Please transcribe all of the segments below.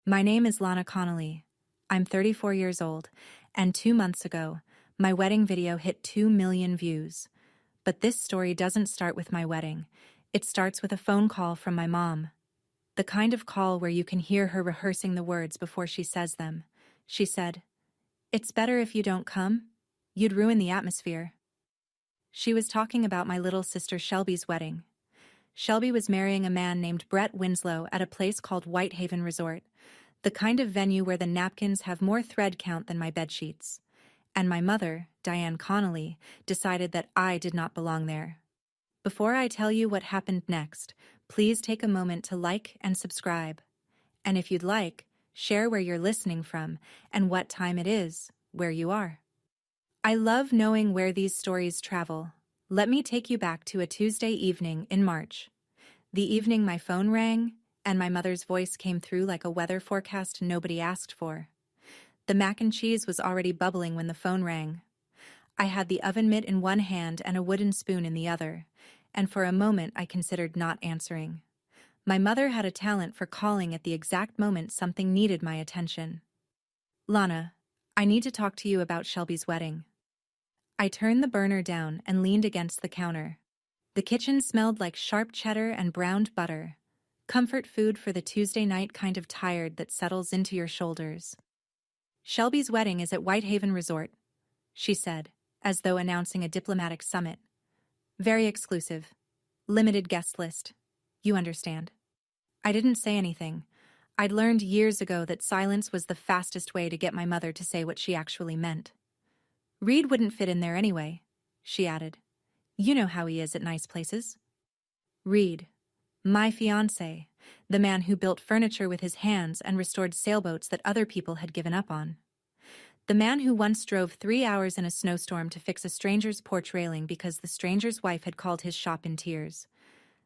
My name is Lana Connolly. I'm 34 years old, and 2 months ago, my wedding video hit 2 million views. But this story doesn't start with my wedding. It starts with a phone call from my mom. The kind of call where you can hear her rehearsing the words before she says them. She said, "It's better if you don't come. You'd ruin the atmosphere." She was talking about my little sister Shelby's wedding. Shelby was marrying a man named Brett Winslow at a place called Whitehaven Resort, the kind of venue where the napkins have more thread count than my bedsheets. And my mother, Diane Connolly, decided that I did not belong there. Before I tell you what happened next, please take a moment to like and subscribe. And if you'd like, share where you're listening from and what time it is, where you are. I love knowing where these stories travel. Let me take you back to a Tuesday evening in March. The evening my phone rang, and my mother's voice came through like a weather forecast nobody asked for. The mac and cheese was already bubbling when the phone rang. I had the oven mitt in one hand and a wooden spoon in the other, and for a moment I considered not answering. My mother had a talent for calling at the exact moment something needed my attention. "Lana, I need to talk to you about Shelby's wedding." I turned the burner down and leaned against the counter. The kitchen smelled like sharp cheddar and browned butter. Comfort food for the Tuesday night kind of tired that settles into your shoulders. "Shelby's wedding is at Whitehaven Resort," she said, as though announcing a diplomatic summit. "Very exclusive. Limited guest list. You understand." I didn't say anything. I'd learned years ago that silence was the fastest way to get my mother to say what she actually meant. "Reed wouldn't fit in there anyway," she added. "You know how he is at nice places." Reed, my fiancé, the man who built furniture with his hands and restored sailboats that other people had given up on. The man who once drove 3 hours in a snowstorm to fix a stranger's porch railing because the stranger's wife had called his shop in tears.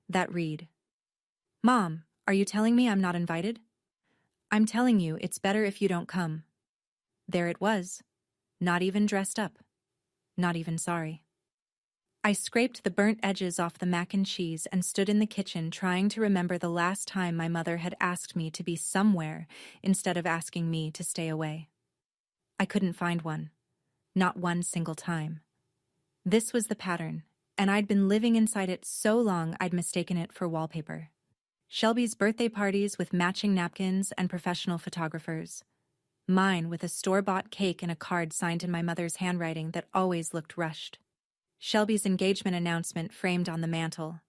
That Reed. "Mom, are you telling me I'm not invited?" "I'm telling you it's better if you don't come." There it was. Not even dressed up. Not even sorry. I scraped the burnt edges off the mac and cheese and stood in the kitchen trying to remember the last time my mother had asked me to be somewhere instead of asking me to stay away. I couldn't find one. Not one single time. This was the pattern, and I'd been living inside it so long I'd mistaken it for wallpaper. Shelby's birthday parties with matching napkins and professional photographers. Mine with a store-bought cake and a card signed in my mother's handwriting that always looked rushed. Shelby's engagement announcement framed on the mantel.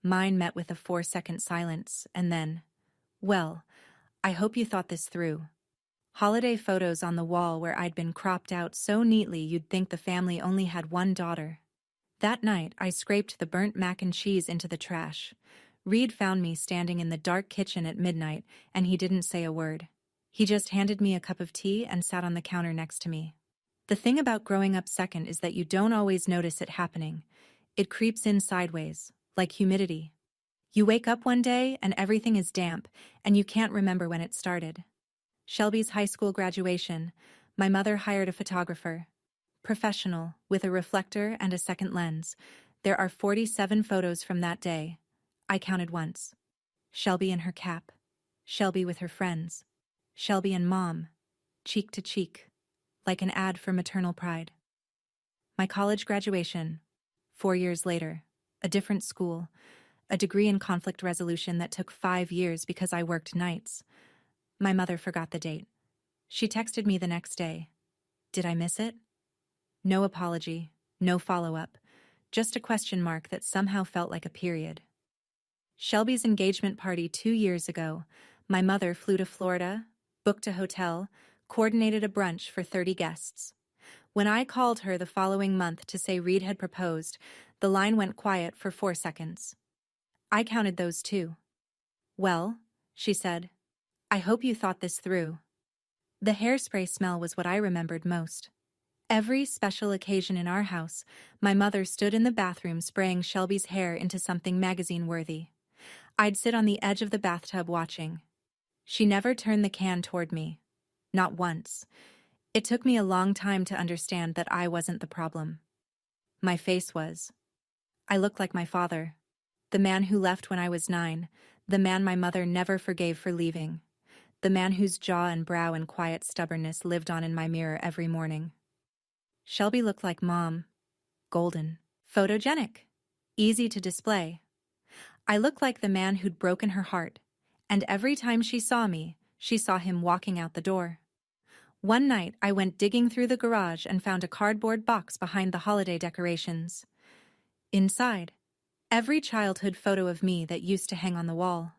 Mine met with a 4-second silence, and then, "Well, I hope you thought this through." Holiday photos on the wall where I'd been cropped out so neatly you'd think the family only had one daughter. That night, I scraped the burnt mac and cheese into the trash. Reed found me standing in the dark kitchen at midnight, and he didn't say a word. He just handed me a cup of tea and sat on the counter next to me. The thing about growing up second is that you don't always notice it happening. It creeps in sideways, like humidity. You wake up one day and everything is damp, and you can't remember when it started. Shelby's high school graduation, my mother hired a photographer. Professional, with a reflector and a second lens. There are 47 photos from that day. I counted once. Shelby in her cap. Shelby with her friends. Shelby and Mom, cheek to cheek, like an ad for maternal pride. My college graduation, 4 years later, a different school, a degree in conflict resolution that took 5 years because I worked nights. My mother forgot the date. She texted me the next day. Did I miss it? No apology, no follow-up, just a question mark that somehow felt like a period. Shelby's engagement party 2 years ago, my mother flew to Florida, booked a hotel, coordinated a brunch for 30 guests. When I called her the following month to say Reed had proposed, the line went quiet for 4 seconds. I counted those too. "Well," she said, "I hope you thought this through." The hairspray smell was what I remembered most. Every special occasion in our house, my mother stood in the bathroom spraying Shelby's hair into something magazine-worthy. I'd sit on the edge of the bathtub watching. She never turned the can toward me. Not once. It took me a long time to understand that I wasn't the problem. My face was. I looked like my father. The man who left when I was 9, the man my mother never forgave for leaving. the man whose jaw and brow and quiet stubbornness lived on in my mirror every morning. Shelby looked like Mom. Golden. Photogenic. Easy to display. I looked like the man who'd broken her heart, and every time she saw me, she saw him walking out the door. One night, I went digging through the garage and found a cardboard box behind the holiday decorations. Inside, every childhood photo of me that used to hang on the wall.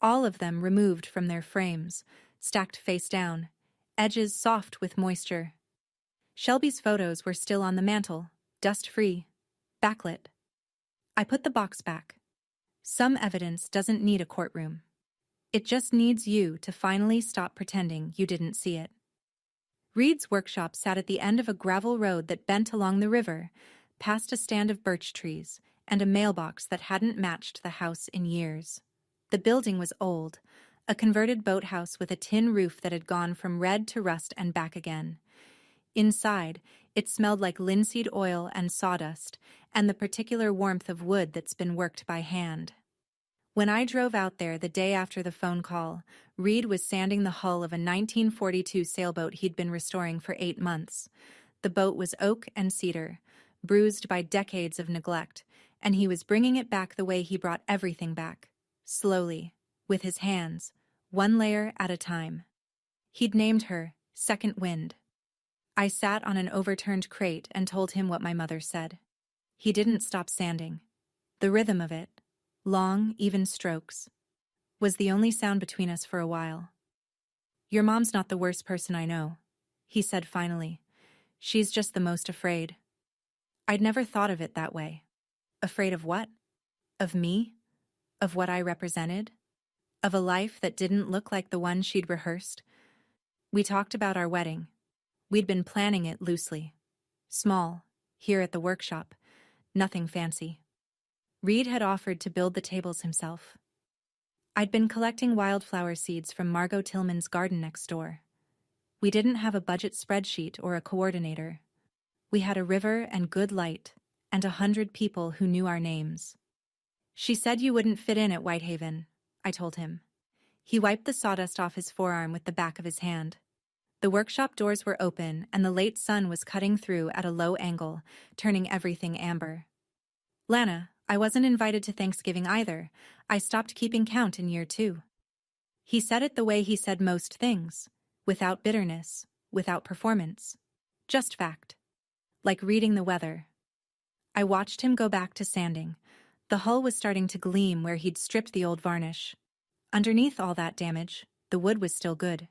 All of them removed from their frames, stacked face down, edges soft with moisture. Shelby's photos were still on the mantel, dust-free, backlit. I put the box back. Some evidence doesn't need a courtroom. It just needs you to finally stop pretending you didn't see it. Reed's workshop sat at the end of a gravel road that bent along the river, past a stand of birch trees and a mailbox that hadn't matched the house in years. The building was old, a converted boathouse with a tin roof that had gone from red to rust and back again. Inside, it smelled like linseed oil and sawdust, and the particular warmth of wood that's been worked by hand. When I drove out there the day after the phone call, Reed was sanding the hull of a 1942 sailboat he'd been restoring for 8 months. The boat was oak and cedar, bruised by decades of neglect, and he was bringing it back the way he brought everything back, slowly, with his hands, one layer at a time. He'd named her Second Wind. I sat on an overturned crate and told him what my mother said. He didn't stop sanding. The rhythm of it, long, even strokes, was the only sound between us for a while. "Your mom's not the worst person I know," he said finally. "She's just the most afraid." I'd never thought of it that way. Afraid of what? Of me? Of what I represented? Of a life that didn't look like the one she'd rehearsed? We talked about our wedding. We'd been planning it loosely. Small, here at the workshop. Nothing fancy. Reed had offered to build the tables himself. I'd been collecting wildflower seeds from Margot Tillman's garden next door. We didn't have a budget spreadsheet or a coordinator. We had a river and good light, and 100 people who knew our names. "She said you wouldn't fit in at Whitehaven," I told him. He wiped the sawdust off his forearm with the back of his hand. The workshop doors were open, and the late sun was cutting through at a low angle, turning everything amber. "Lana, I wasn't invited to Thanksgiving either. I stopped keeping count in year 2. He said it the way he said most things, without bitterness, without performance. Just fact. Like reading the weather. I watched him go back to sanding. The hull was starting to gleam where he'd stripped the old varnish. Underneath all that damage, the wood was still good.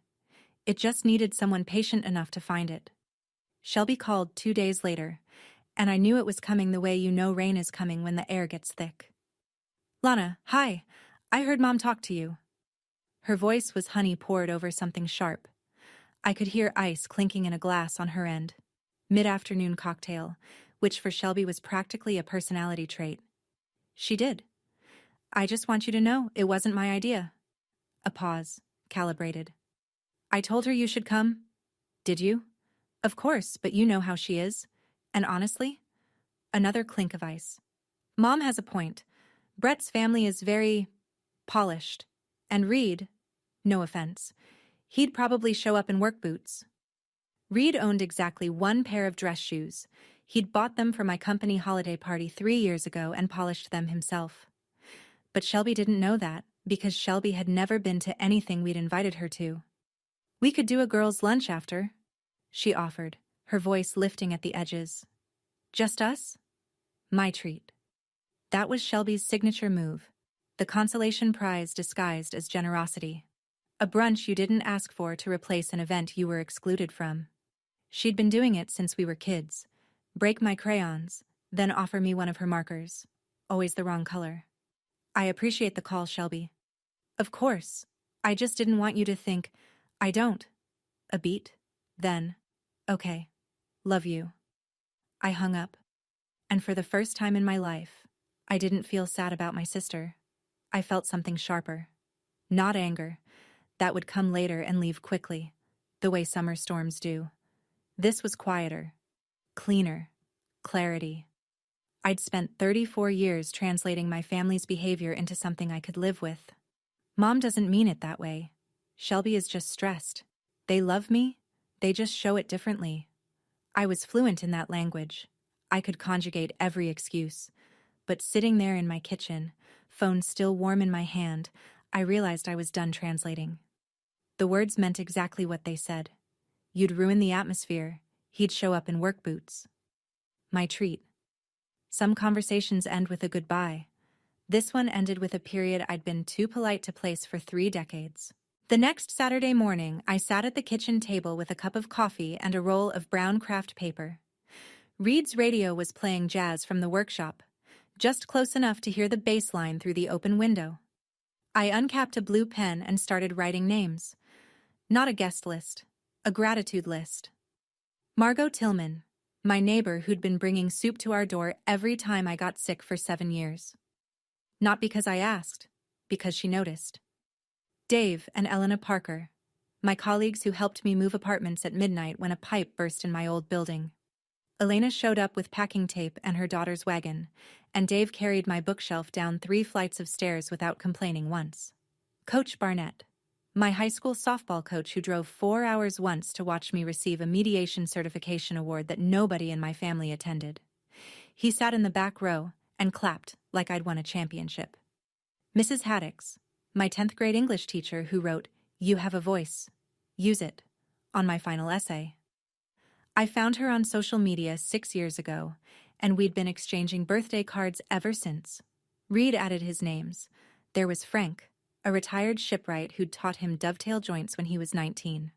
It just needed someone patient enough to find it. Shelby called 2 days later, and I knew it was coming the way you know rain is coming when the air gets thick. "Lana, hi. I heard Mom talk to you." Her voice was honey poured over something sharp. I could hear ice clinking in a glass on her end. Mid-afternoon cocktail, which for Shelby was practically a personality trait. She did. "I just want you to know it wasn't my idea." A pause, calibrated. "I told her you should come." "Did you?" "Of course, but you know how she is. And honestly?" Another clink of ice. "Mom has a point. Brett's family is very polished. And Reed, no offense, he'd probably show up in work boots." Reed owned exactly 1 pair of dress shoes. He'd bought them for my company holiday party 3 years ago and polished them himself. But Shelby didn't know that, because Shelby had never been to anything we'd invited her to. "We could do a girls' lunch after," she offered, her voice lifting at the edges. "Just us?" My treat. That was Shelby's signature move, the consolation prize disguised as generosity. A brunch you didn't ask for to replace an event you were excluded from. She'd been doing it since we were kids. Break my crayons, then offer me one of her markers. Always the wrong color. "I appreciate the call, Shelby." "Of course. I just didn't want you to think, I don't." A beat. Then, "Okay. Love you." I hung up. And for the first time in my life, I didn't feel sad about my sister. I felt something sharper. Not anger. That would come later and leave quickly, the way summer storms do. This was quieter. Cleaner. Clarity. I'd spent 34 years translating my family's behavior into something I could live with. "Mom doesn't mean it that way. Shelby is just stressed. They love me, they just show it differently. I was fluent in that language. I could conjugate every excuse. But sitting there in my kitchen, phone still warm in my hand, I realized I was done translating. The words meant exactly what they said. You'd ruin the atmosphere. He'd show up in work boots. My treat. Some conversations end with a goodbye. This one ended with a period I'd been too polite to place for 3 decades. The next Saturday morning, I sat at the kitchen table with a cup of coffee and a roll of brown craft paper. Reed's radio was playing jazz from the workshop, just close enough to hear the bass line through the open window. I uncapped a blue pen and started writing names. Not a guest list, a gratitude list. Margot Tillman, my neighbor who'd been bringing soup to our door every time I got sick for 7 years. Not because I asked, because she noticed. Dave and Elena Parker, my colleagues who helped me move apartments at midnight when a pipe burst in my old building. Elena showed up with packing tape and her daughter's wagon, and Dave carried my bookshelf down 3 flights of stairs without complaining once. Coach Barnett, my high school softball coach who drove 4 hours once to watch me receive a mediation certification award that nobody in my family attended. He sat in the back row and clapped like I'd won a championship. Mrs. Haddix, my 10th grade English teacher who wrote, "You have a voice. Use it," on my final essay. I found her on social media 6 years ago, and we'd been exchanging birthday cards ever since. Reed added his names. There was Frank, a retired shipwright who'd taught him dovetail joints when he was 19.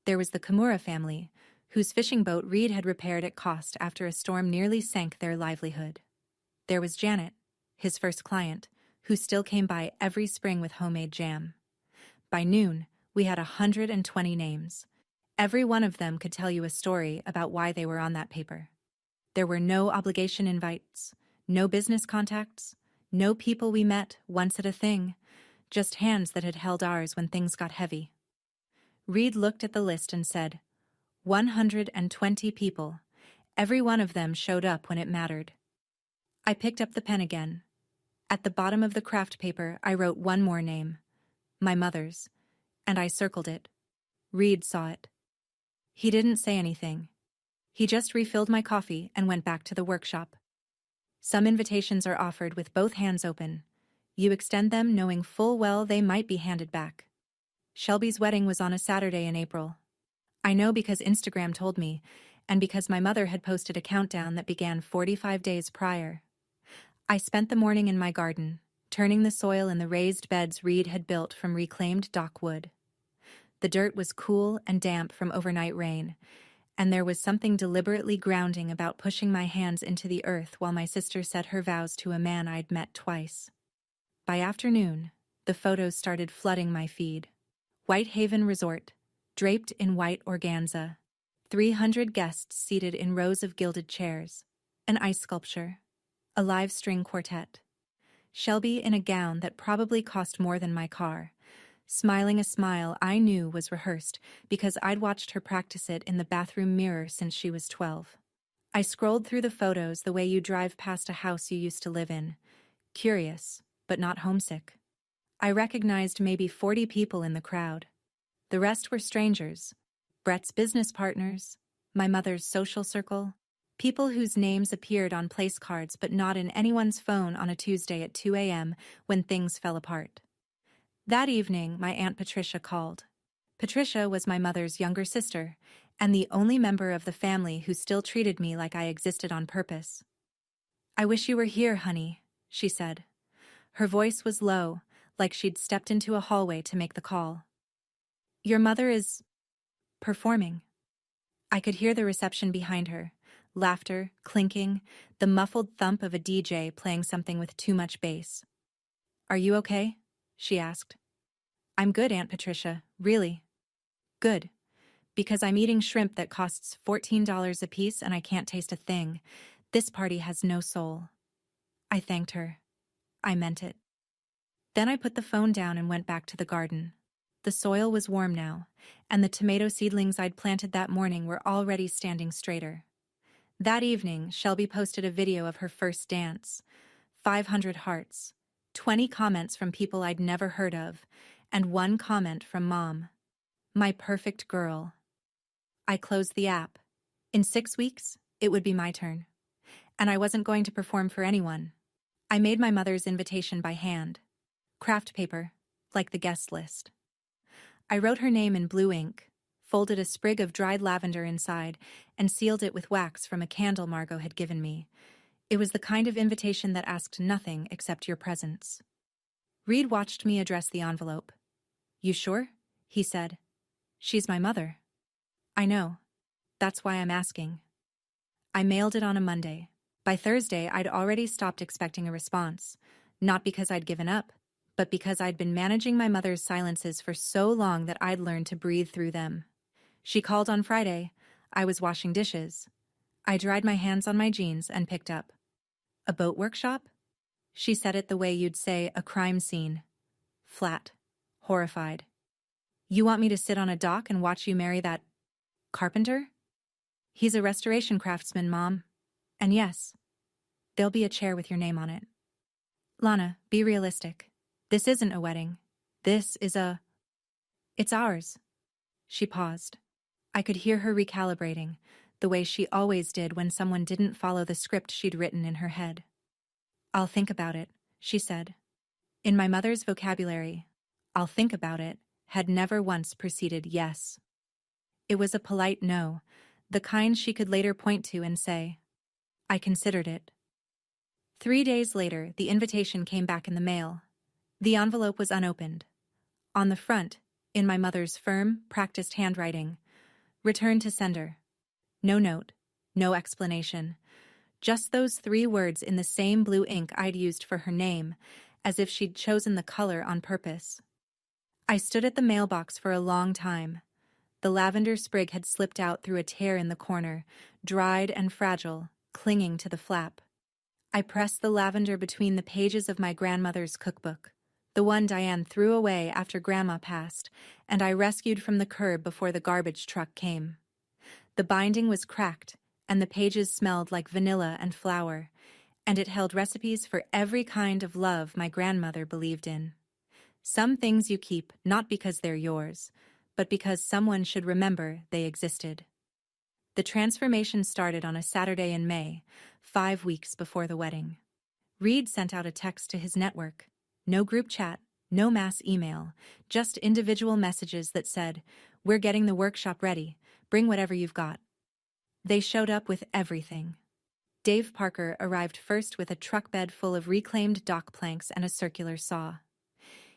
There was the Kimura family, whose fishing boat Reed had repaired at cost after a storm nearly sank their livelihood. There was Janet, his first client, who still came by every spring with homemade jam. By noon, we had 120 names. Every one of them could tell you a story about why they were on that paper. There were no obligation invites, no business contacts, no people we met once at a thing, just hands that had held ours when things got heavy. Reed looked at the list and said, 120 people. Every one of them showed up when it mattered. I picked up the pen again. At the bottom of the craft paper, I wrote one more name, my mother's, and I circled it. Reed saw it. He didn't say anything. He just refilled my coffee and went back to the workshop. Some invitations are offered with both hands open. You extend them knowing full well they might be handed back. Shelby's wedding was on a Saturday in April. I know because Instagram told me, and because my mother had posted a countdown that began 45 days prior. I spent the morning in my garden, turning the soil in the raised beds Reed had built from reclaimed dock wood. The dirt was cool and damp from overnight rain, and there was something deliberately grounding about pushing my hands into the earth while my sister said her vows to a man I'd met twice. By afternoon, the photos started flooding my feed. Whitehaven Resort, draped in white organza, 300 guests seated in rows of gilded chairs, an ice sculpture, a live string quartet. Shelby in a gown that probably cost more than my car, smiling a smile I knew was rehearsed because I'd watched her practice it in the bathroom mirror since she was 12. I scrolled through the photos the way you drive past a house you used to live in, curious, but not homesick. I recognized maybe 40 people in the crowd. The rest were strangers, Brett's business partners, my mother's social circle, people whose names appeared on place cards but not in anyone's phone on a Tuesday at 2 a.m. when things fell apart. That evening, my Aunt Patricia called. Patricia was my mother's younger sister, and the only member of the family who still treated me like I existed on purpose. "I wish you were here, honey," she said. Her voice was low, like she'd stepped into a hallway to make the call. "Your mother is performing." I could hear the reception behind her, laughter, clinking, the muffled thump of a DJ playing something with too much bass. "Are you okay?" she asked. "I'm good, Aunt Patricia, really. Good. Because I'm eating shrimp that costs $14 a piece and I can't taste a thing. This party has no soul." I thanked her. I meant it. Then I put the phone down and went back to the garden. The soil was warm now, and the tomato seedlings I'd planted that morning were already standing straighter. That evening, Shelby posted a video of her first dance. 500 hearts, 20 comments from people I'd never heard of, and one comment from Mom. My perfect girl. I closed the app. In 6 weeks, it would be my turn. And I wasn't going to perform for anyone. I made my mother's invitation by hand. Craft paper, like the guest list. I wrote her name in blue ink, folded a sprig of dried lavender inside, and sealed it with wax from a candle Margot had given me. It was the kind of invitation that asked nothing except your presence. Reed watched me address the envelope. You sure? He said. She's my mother. I know. That's why I'm asking. I mailed it on a Monday. By Thursday, I'd already stopped expecting a response. Not because I'd given up, but because I'd been managing my mother's silences for so long that I'd learned to breathe through them. She called on Friday. I was washing dishes. I dried my hands on my jeans and picked up. A boat workshop? She said it the way you'd say a crime scene. Flat. Horrified. You want me to sit on a dock and watch you marry that carpenter? He's a restoration craftsman, Mom. And yes, there'll be a chair with your name on it. Lana, be realistic. This isn't a wedding. This is It's ours. She paused. I could hear her recalibrating, the way she always did when someone didn't follow the script she'd written in her head. I'll think about it, she said. In my mother's vocabulary, I'll think about it had never once preceded yes. It was a polite no, the kind she could later point to and say, I considered it. 3 days later, the invitation came back in the mail. The envelope was unopened. On the front, in my mother's firm, practiced handwriting, return to sender. No note, no explanation. Just those 3 words in the same blue ink I'd used for her name, as if she'd chosen the color on purpose. I stood at the mailbox for a long time. The lavender sprig had slipped out through a tear in the corner, dried and fragile, clinging to the flap. I pressed the lavender between the pages of my grandmother's cookbook, the one Diane threw away after Grandma passed, and I rescued from the curb before the garbage truck came. The binding was cracked, and the pages smelled like vanilla and flour, and it held recipes for every kind of love my grandmother believed in. Some things you keep not because they're yours, but because someone should remember they existed. The transformation started on a Saturday in May, 5 weeks before the wedding. Reed sent out a text to his network. No group chat, no mass email, just individual messages that said, "We're getting the workshop ready. Bring whatever you've got." They showed up with everything. Dave Parker arrived first with a truck bed full of reclaimed dock planks and a circular saw.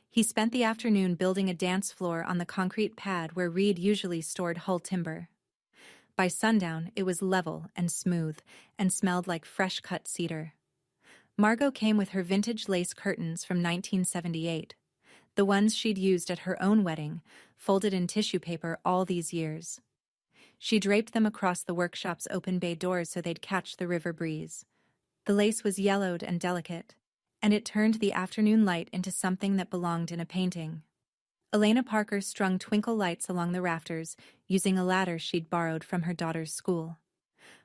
He spent the afternoon building a dance floor on the concrete pad where Reed usually stored hull timber. By sundown, it was level and smooth and smelled like fresh-cut cedar. Margot came with her vintage lace curtains from 1978, the ones she'd used at her own wedding, folded in tissue paper all these years. She draped them across the workshop's open bay doors so they'd catch the river breeze. The lace was yellowed and delicate, and it turned the afternoon light into something that belonged in a painting. Elena Parker strung twinkle lights along the rafters, using a ladder she'd borrowed from her daughter's school.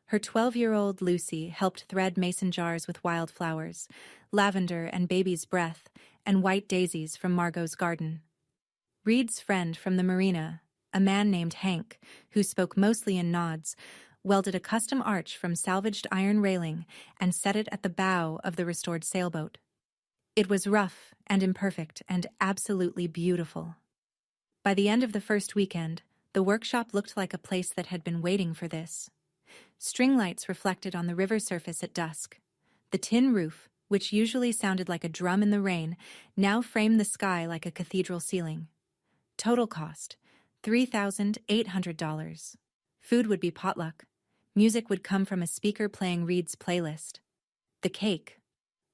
Her 12-year-old Lucy helped thread mason jars with wildflowers, lavender and baby's breath, and white daisies from Margot's garden. Reed's friend from the marina, a man named Hank, who spoke mostly in nods, welded a custom arch from salvaged iron railing and set it at the bow of the restored sailboat. It was rough and imperfect and absolutely beautiful. By the end of the first weekend, the workshop looked like a place that had been waiting for this. String lights reflected on the river surface at dusk. The tin roof, which usually sounded like a drum in the rain, now framed the sky like a cathedral ceiling. Total cost, $3,800. Food would be potluck. Music would come from a speaker playing Reed's playlist. The cake,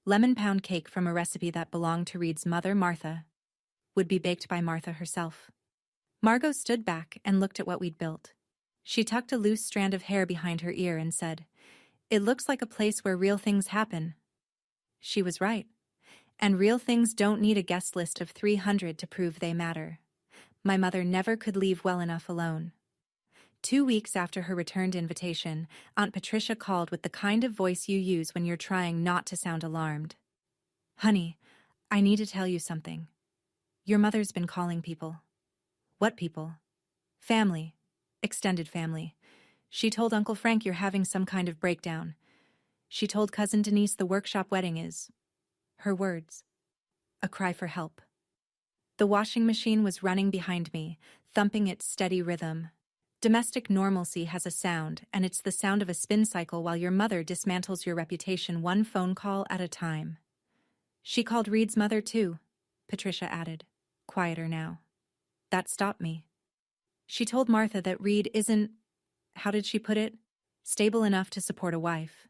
lemon pound cake from a recipe that belonged to Reed's mother, Martha, would be baked by Martha herself. Margot stood back and looked at what we'd built. She tucked a loose strand of hair behind her ear and said, "It looks like a place where real things happen." She was right. And real things don't need a guest list of 300 to prove they matter. My mother never could leave well enough alone. 2 weeks after her returned invitation, Aunt Patricia called with the kind of voice you use when you're trying not to sound alarmed. "Honey, I need to tell you something." Your mother's been calling people. What people? Family. Extended family. She told Uncle Frank you're having some kind of breakdown. She told Cousin Denise the workshop wedding is. Her words. A cry for help. The washing machine was running behind me, thumping its steady rhythm. Domestic normalcy has a sound, and it's the sound of a spin cycle while your mother dismantles your reputation one phone call at a time. She called Reed's mother too, Patricia added, quieter now. That stopped me. She told Martha that Reed isn't, how did she put it, stable enough to support a wife.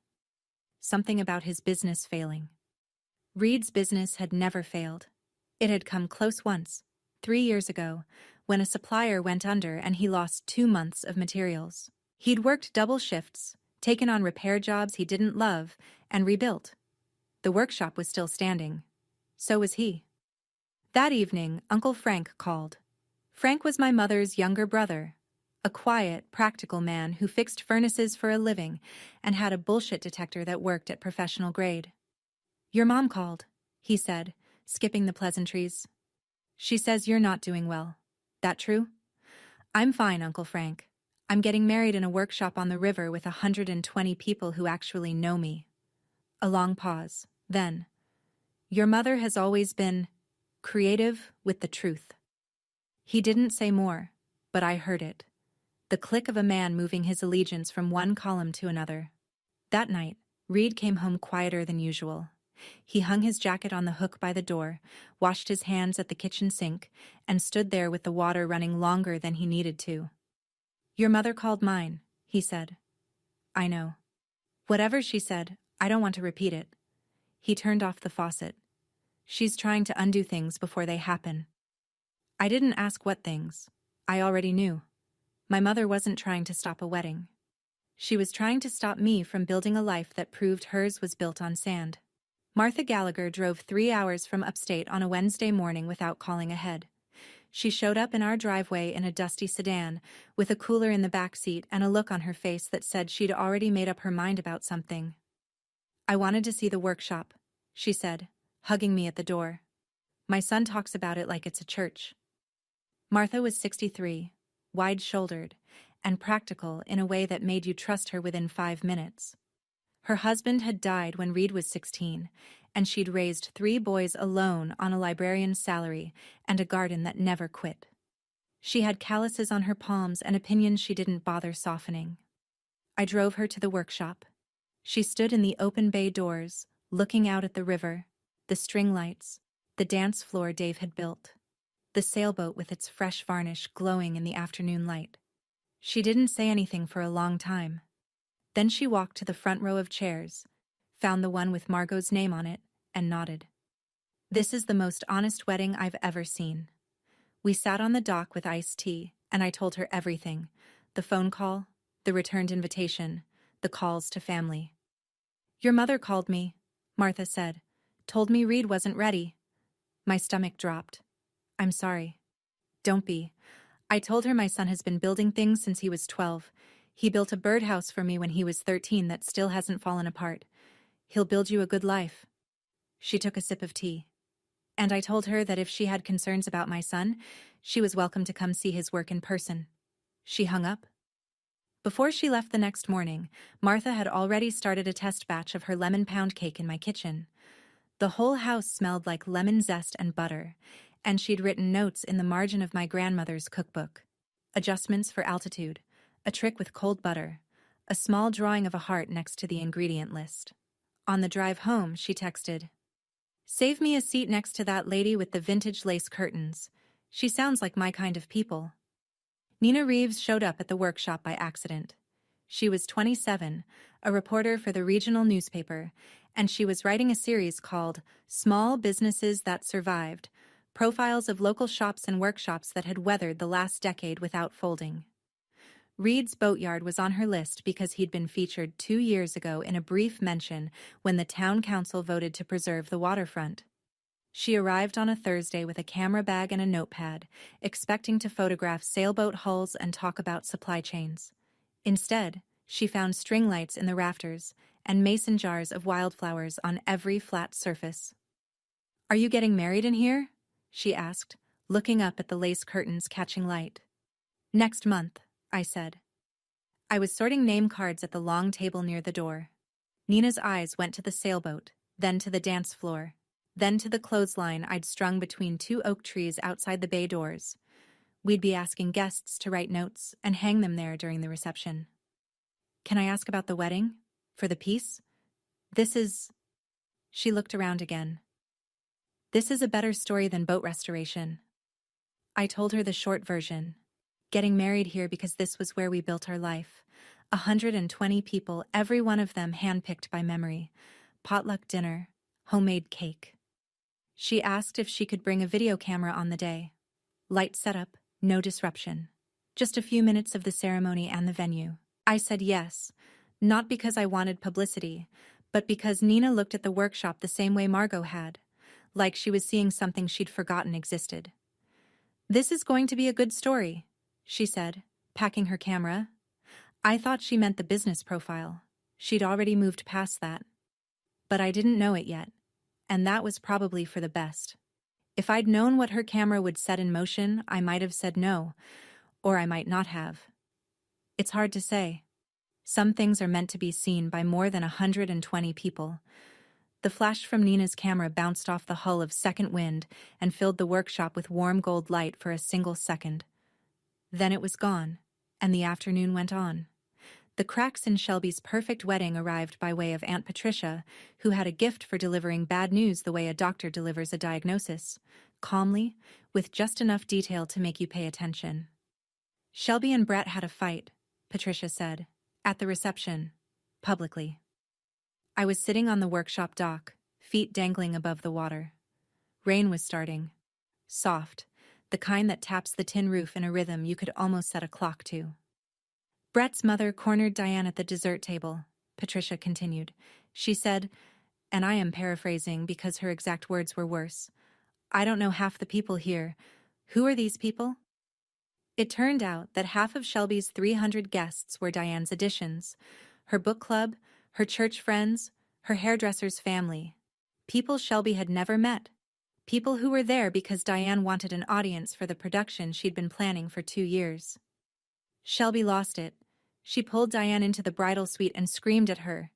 Something about his business failing. Reed's business had never failed. It had come close once, 3 years ago, when a supplier went under and he lost 2 months of materials. He'd worked double shifts, taken on repair jobs he didn't love, and rebuilt. The workshop was still standing. So was he. That evening, Uncle Frank called. Frank was my mother's younger brother, a quiet, practical man who fixed furnaces for a living and had a bullshit detector that worked at professional grade. Your mom called, he said, skipping the pleasantries. She says you're not doing well. That true? I'm fine, Uncle Frank. I'm getting married in a workshop on the river with 120 people who actually know me. A long pause. Then, your mother has always been creative with the truth. He didn't say more, but I heard it. The click of a man moving his allegiance from one column to another. That night, Reed came home quieter than usual. He hung his jacket on the hook by the door, washed his hands at the kitchen sink, and stood there with the water running longer than he needed to. Your mother called mine, he said. I know. Whatever she said, I don't want to repeat it. He turned off the faucet. She's trying to undo things before they happen. I didn't ask what things. I already knew. My mother wasn't trying to stop a wedding. She was trying to stop me from building a life that proved hers was built on sand. Martha Gallagher drove 3 hours from upstate on a Wednesday morning without calling ahead. She showed up in our driveway in a dusty sedan, with a cooler in the back seat and a look on her face that said she'd already made up her mind about something. I wanted to see the workshop, she said, hugging me at the door. My son talks about it like it's a church. Martha was 63, wide-shouldered, and practical in a way that made you trust her within 5 minutes. Her husband had died when Reed was 16, and she'd raised 3 boys alone on a librarian's salary and a garden that never quit. She had calluses on her palms and opinions she didn't bother softening. I drove her to the workshop. She stood in the open bay doors, looking out at the river, the string lights, the dance floor Dave had built, the sailboat with its fresh varnish glowing in the afternoon light. She didn't say anything for a long time. Then she walked to the front row of chairs, found the one with Margot's name on it, and nodded. This is the most honest wedding I've ever seen. We sat on the dock with iced tea, and I told her everything. The phone call, the returned invitation, the calls to family. Your mother called me, Martha said. Told me Reed wasn't ready. My stomach dropped. I'm sorry. Don't be. I told her my son has been building things since he was 12. He built a birdhouse for me when he was 13 that still hasn't fallen apart. He'll build you a good life. She took a sip of tea. And I told her that if she had concerns about my son, she was welcome to come see his work in person. She hung up. Before she left the next morning, Martha had already started a test batch of her lemon pound cake in my kitchen. The whole house smelled like lemon zest and butter, and she'd written notes in the margin of my grandmother's cookbook. Adjustments for altitude, a trick with cold butter, a small drawing of a heart next to the ingredient list. On the drive home, she texted, "Save me a seat next to that lady with the vintage lace curtains. She sounds like my kind of people." Nina Reeves showed up at the workshop by accident. She was 27, a reporter for the regional newspaper, and she was writing a series called Small Businesses That Survived, profiles of local shops and workshops that had weathered the last decade without folding. Reed's Boatyard was on her list because he'd been featured 2 years ago in a brief mention when the town council voted to preserve the waterfront. She arrived on a Thursday with a camera bag and a notepad, expecting to photograph sailboat hulls and talk about supply chains. Instead, she found string lights in the rafters and mason jars of wildflowers on every flat surface. "Are you getting married in here?" she asked, looking up at the lace curtains catching light. "Next month," I said. I was sorting name cards at the long table near the door. Nina's eyes went to the sailboat, then to the dance floor, then to the clothesline I'd strung between two oak trees outside the bay doors. We'd be asking guests to write notes and hang them there during the reception. "Can I ask about the wedding? For the piece? This is..." She looked around again. "This is a better story than boat restoration." I told her the short version. Getting married here because this was where we built our life. 120 people, every one of them handpicked by memory. Potluck dinner, homemade cake. She asked if she could bring a video camera on the day. Light setup, no disruption. Just a few minutes of the ceremony and the venue. I said yes, not because I wanted publicity, but because Nina looked at the workshop the same way Margot had, like she was seeing something she'd forgotten existed. "This is going to be a good story," she said, packing her camera. I thought she meant the business profile. She'd already moved past that. But I didn't know it yet, and that was probably for the best. If I'd known what her camera would set in motion, I might have said no, or I might not have. It's hard to say. Some things are meant to be seen by more than 120 people. The flash from Nina's camera bounced off the hull of Second Wind and filled the workshop with warm gold light for a single second. Then it was gone, and the afternoon went on. The cracks in Shelby's perfect wedding arrived by way of Aunt Patricia, who had a gift for delivering bad news the way a doctor delivers a diagnosis, calmly, with just enough detail to make you pay attention. "Shelby and Brett had a fight," Patricia said, at the reception, publicly. I was sitting on the workshop dock, feet dangling above the water. Rain was starting. Soft, the kind that taps the tin roof in a rhythm you could almost set a clock to. "Brett's mother cornered Diane at the dessert table," Patricia continued. She said, and I am paraphrasing because her exact words were worse, "I don't know half the people here. Who are these people?" It turned out that half of Shelby's 300 guests were Diane's additions. Her book club, her church friends, her hairdresser's family. People Shelby had never met. People who were there because Diane wanted an audience for the production she'd been planning for 2 years. Shelby lost it. She pulled Diane into the bridal suite and screamed at her.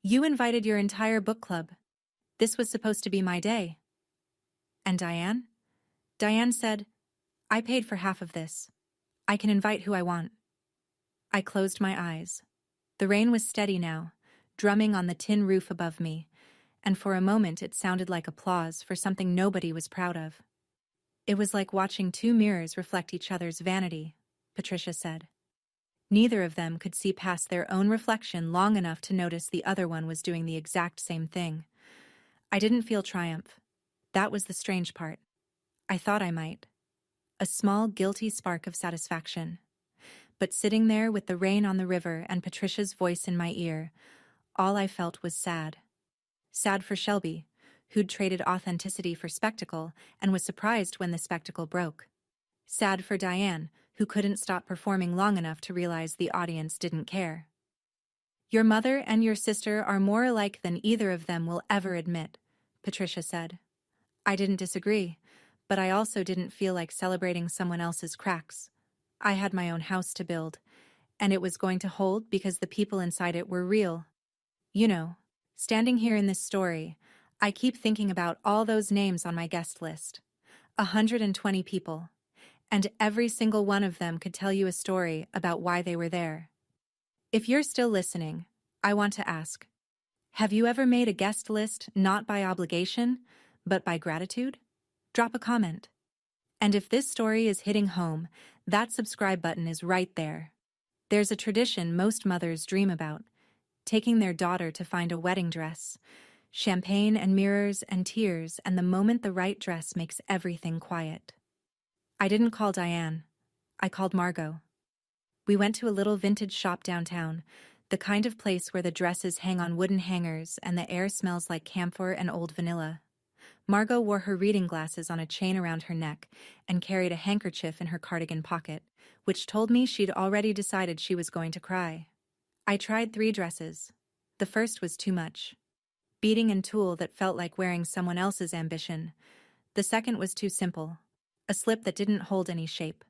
"You invited your entire book club. This was supposed to be my day." "And Diane?" Diane said, "I paid for half of this. I can invite who I want." I closed my eyes. The rain was steady now, drumming on the tin roof above me, and for a moment it sounded like applause for something nobody was proud of. "It was like watching two mirrors reflect each other's vanity," Patricia said. Neither of them could see past their own reflection long enough to notice the other one was doing the exact same thing. I didn't feel triumph. That was the strange part. I thought I might. A small, guilty spark of satisfaction. But sitting there with the rain on the river and Patricia's voice in my ear, all I felt was sad. Sad for Shelby, who'd traded authenticity for spectacle and was surprised when the spectacle broke. Sad for Diane, who couldn't stop performing long enough to realize the audience didn't care. "Your mother and your sister are more alike than either of them will ever admit," Patricia said. I didn't disagree, but I also didn't feel like celebrating someone else's cracks. I had my own house to build, and it was going to hold because the people inside it were real. You know, standing here in this story, I keep thinking about all those names on my guest list. 120 people. And every single one of them could tell you a story about why they were there. If you're still listening, I want to ask, have you ever made a guest list not by obligation, but by gratitude? Drop a comment. And if this story is hitting home, that subscribe button is right there. There's a tradition most mothers dream about, taking their daughter to find a wedding dress, champagne and mirrors and tears, and the moment the right dress makes everything quiet. I didn't call Diane. I called Margot. We went to a little vintage shop downtown, the kind of place where the dresses hang on wooden hangers and the air smells like camphor and old vanilla. Margot wore her reading glasses on a chain around her neck and carried a handkerchief in her cardigan pocket, which told me she'd already decided she was going to cry. I tried 3 dresses. The first was too much. Beading and tulle that felt like wearing someone else's ambition. The second was too simple. a slip that didn't hold any shape.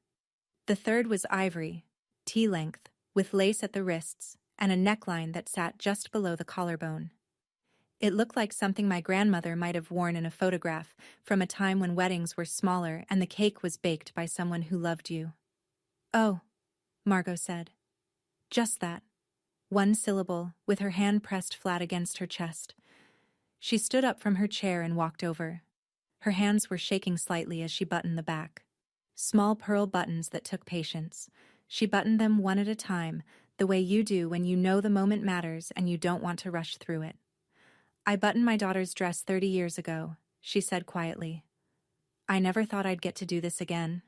The third was ivory, tea-length, with lace at the wrists, and a neckline that sat just below the collarbone. It looked like something my grandmother might have worn in a photograph from a time when weddings were smaller and the cake was baked by someone who loved you. "Oh," Margot said. Just that. One syllable, with her hand pressed flat against her chest. She stood up from her chair and walked over. Her hands were shaking slightly as she buttoned the back. Small pearl buttons that took patience. She buttoned them one at a time, the way you do when you know the moment matters and you don't want to rush through it. "I buttoned my daughter's dress 30 years ago," she said quietly. "I never thought I'd get to do this again."